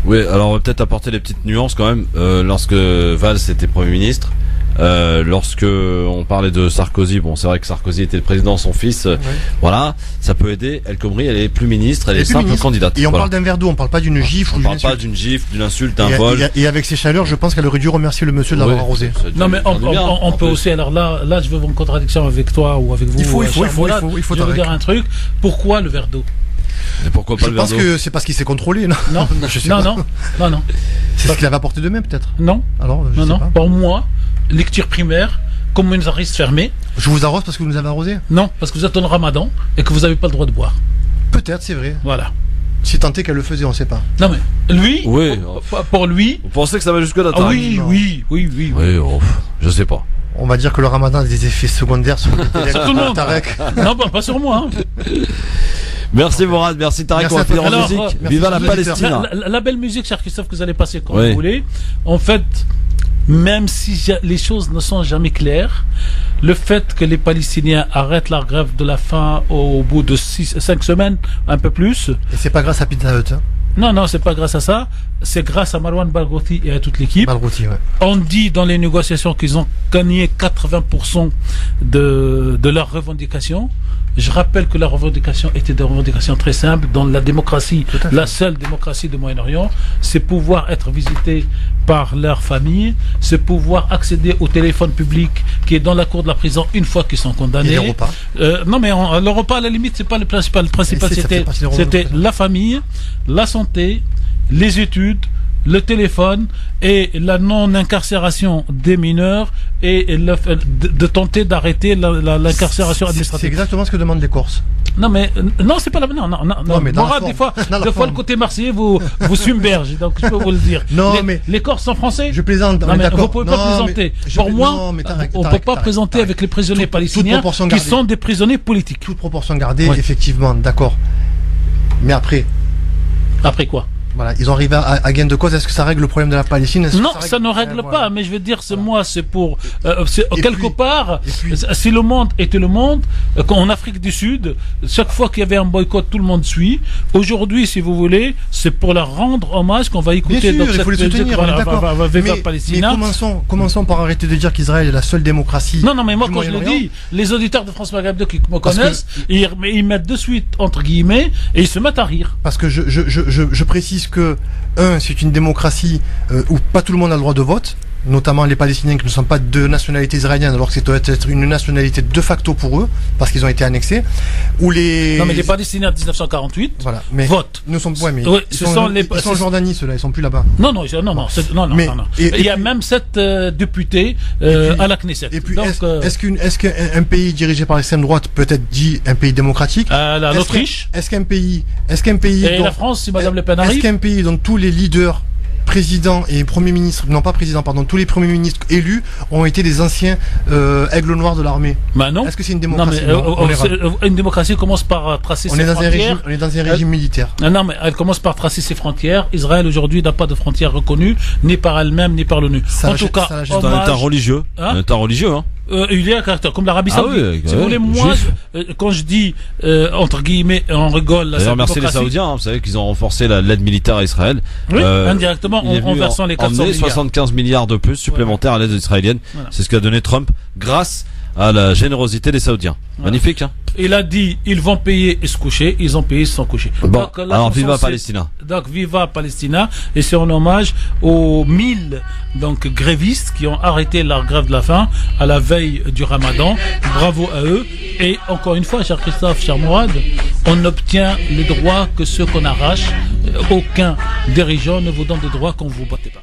Oui, alors on va peut-être apporter des petites nuances quand même. Lorsque Valls était Premier ministre, lorsque on parlait de Sarkozy, bon, c'est vrai que Sarkozy était le président, son fils, ouais, voilà, ça peut aider. El Khomri, elle est plus ministre, elle est simple candidate. Et on parle d'un verre d'eau, on parle pas d'une gifle. On parle pas d'une gifle, d'une insulte, d'un vol. Et avec ces chaleurs, je pense qu'elle aurait dû remercier le monsieur de l'avoir arrosé. Non, mais on peut aussi, alors là, je veux avoir une contradiction avec toi ou avec vous. Il faut je veux dire un truc. Pourquoi le verre d'eau? Et pourquoi pas je pense que c'est parce qu'il s'est contrôlé, non? Non, non. C'est ce qu'il avait apporté de même, peut-être? Non. Alors, non. Pour moi, lecture primaire, communautariste fermé. Je vous arrose parce que vous nous avez arrosé? Non, parce que vous êtes en Ramadan et que vous n'avez pas le droit de boire. Peut-être, c'est vrai. Voilà. Si tant est qu'elle le faisait, on ne sait pas. Non mais, lui, oui. pour lui... Vous pensez que ça va jusque-là? Oui. Je sais pas. On va dire que le Ramadan a des effets secondaires sur les sur tout le monde. Non, pas sur moi. Merci Morad, merci Tarek, on va finir en musique. Viva la Palestine. La belle musique, cher Christophe, que vous allez passer quand vous voulez. En fait, même si les choses ne sont jamais claires, le fait que les Palestiniens arrêtent la grève de la faim au bout de 5 semaines, un peu plus. Et c'est pas grâce à Pizza Hut, hein? Non, c'est pas grâce à ça. C'est grâce à Marwan Barghouti et à toute l'équipe. Barghouti, ouais. On dit dans les négociations qu'ils ont gagné 80% de leurs revendications. Je rappelle que la revendication était des revendications très simples. Dans la démocratie, la seule démocratie du Moyen-Orient, c'est pouvoir être visité par leur famille, c'est pouvoir accéder au téléphone public qui est dans la cour de la prison une fois qu'ils sont condamnés. Et les repas? Non, mais le repas, à la limite, c'est pas le principal. Le principal, c'était la famille, la santé, les études, le téléphone et la non-incarcération des mineurs et de tenter d'arrêter l'incarcération administrative. C'est exactement ce que demandent les Corses. Non, mais non, c'est pas la. Non. Morad, des fois, le côté marseillais vous submerge, donc je peux vous le dire. Non, les Corses sont français. Je plaisante. Non, mais vous pouvez pas plaisanter. Pour moi, on peut pas présenter avec les prisonniers palestiniens qui sont des prisonniers politiques. Toute proportion gardée, effectivement, d'accord. Mais après quoi? Voilà, ils ont arrivé à gain de cause. Est-ce que ça règle le problème de la Palestine? Non, ça ne règle pas, mais je veux dire, c'est pour quelque part, si le monde était le monde, en Afrique du Sud, chaque fois qu'il y avait un boycott, tout le monde suit. Aujourd'hui, si vous voulez, c'est pour leur rendre hommage qu'on va écouter. Bien sûr, il faut les soutenir. Mais commençons par arrêter de dire qu'Israël est la seule démocratie. Non, mais moi, quand je le dis, les auditeurs de France Maghreb 2 qui me connaissent, ils mettent de suite entre guillemets et ils se mettent à rire. Parce que je précise que c'est une démocratie où pas tout le monde a le droit de vote. notamment les Palestiniens qui ne sont pas de nationalité israélienne, alors que c'est doit être une nationalité de facto pour eux, parce qu'ils ont été annexés, ou les... Non, mais les Palestiniens de 1948 voilà, mais votent. Nous sommes, ouais, mais oui, ils sont en Jordanie, ceux-là, ils sont plus là-bas. Non, non. Il y a même 7 députés à la Knesset. Et puis, est-ce qu'un pays dirigé par l'extrême droite peut être dit un pays démocratique? L'Autriche. Est-ce qu'un pays et la France, si Madame Le Pen arrive. Est-ce qu'un pays dont tous les leaders, présidents et premiers ministres, non pas présidents, pardon, tous les premiers ministres élus ont été des anciens aigles noirs de l'armée? Bah non. Est-ce que c'est une démocratie? Une démocratie commence par tracer ses frontières. On est dans un régime militaire. Non, mais elle commence par tracer ses frontières. Israël aujourd'hui n'a pas de frontières reconnues, ni par elle-même, ni par l'ONU. En tout cas, c'est un État religieux. Un État religieux, hein. Il y a un caractère comme l'Arabie Saoudite. Oui, si vous voulez, moi, quand je dis entre guillemets, on rigole. D'ailleurs, merci les Saoudiens. Hein, vous savez qu'ils ont renforcé l'aide militaire à Israël. Oui, indirectement, en versant les 400 milliards. 75 milliards de plus supplémentaires à l'aide israélienne. Voilà. C'est ce qu'a donné Trump grâce à la générosité des Saoudiens. Voilà. Magnifique, hein. Il a dit, ils vont payer et se coucher, ils ont payé sans coucher. Bon, donc, alors viva Palestina. Donc viva Palestina, et c'est en hommage aux 1000 grévistes qui ont arrêté leur grève de la faim à la veille du Ramadan. Bravo à eux. Et encore une fois, cher Christophe, cher Mourad, on n'obtient les droits que ceux qu'on arrache. Aucun dirigeant ne vous donne des droits qu'on ne vous battez pas.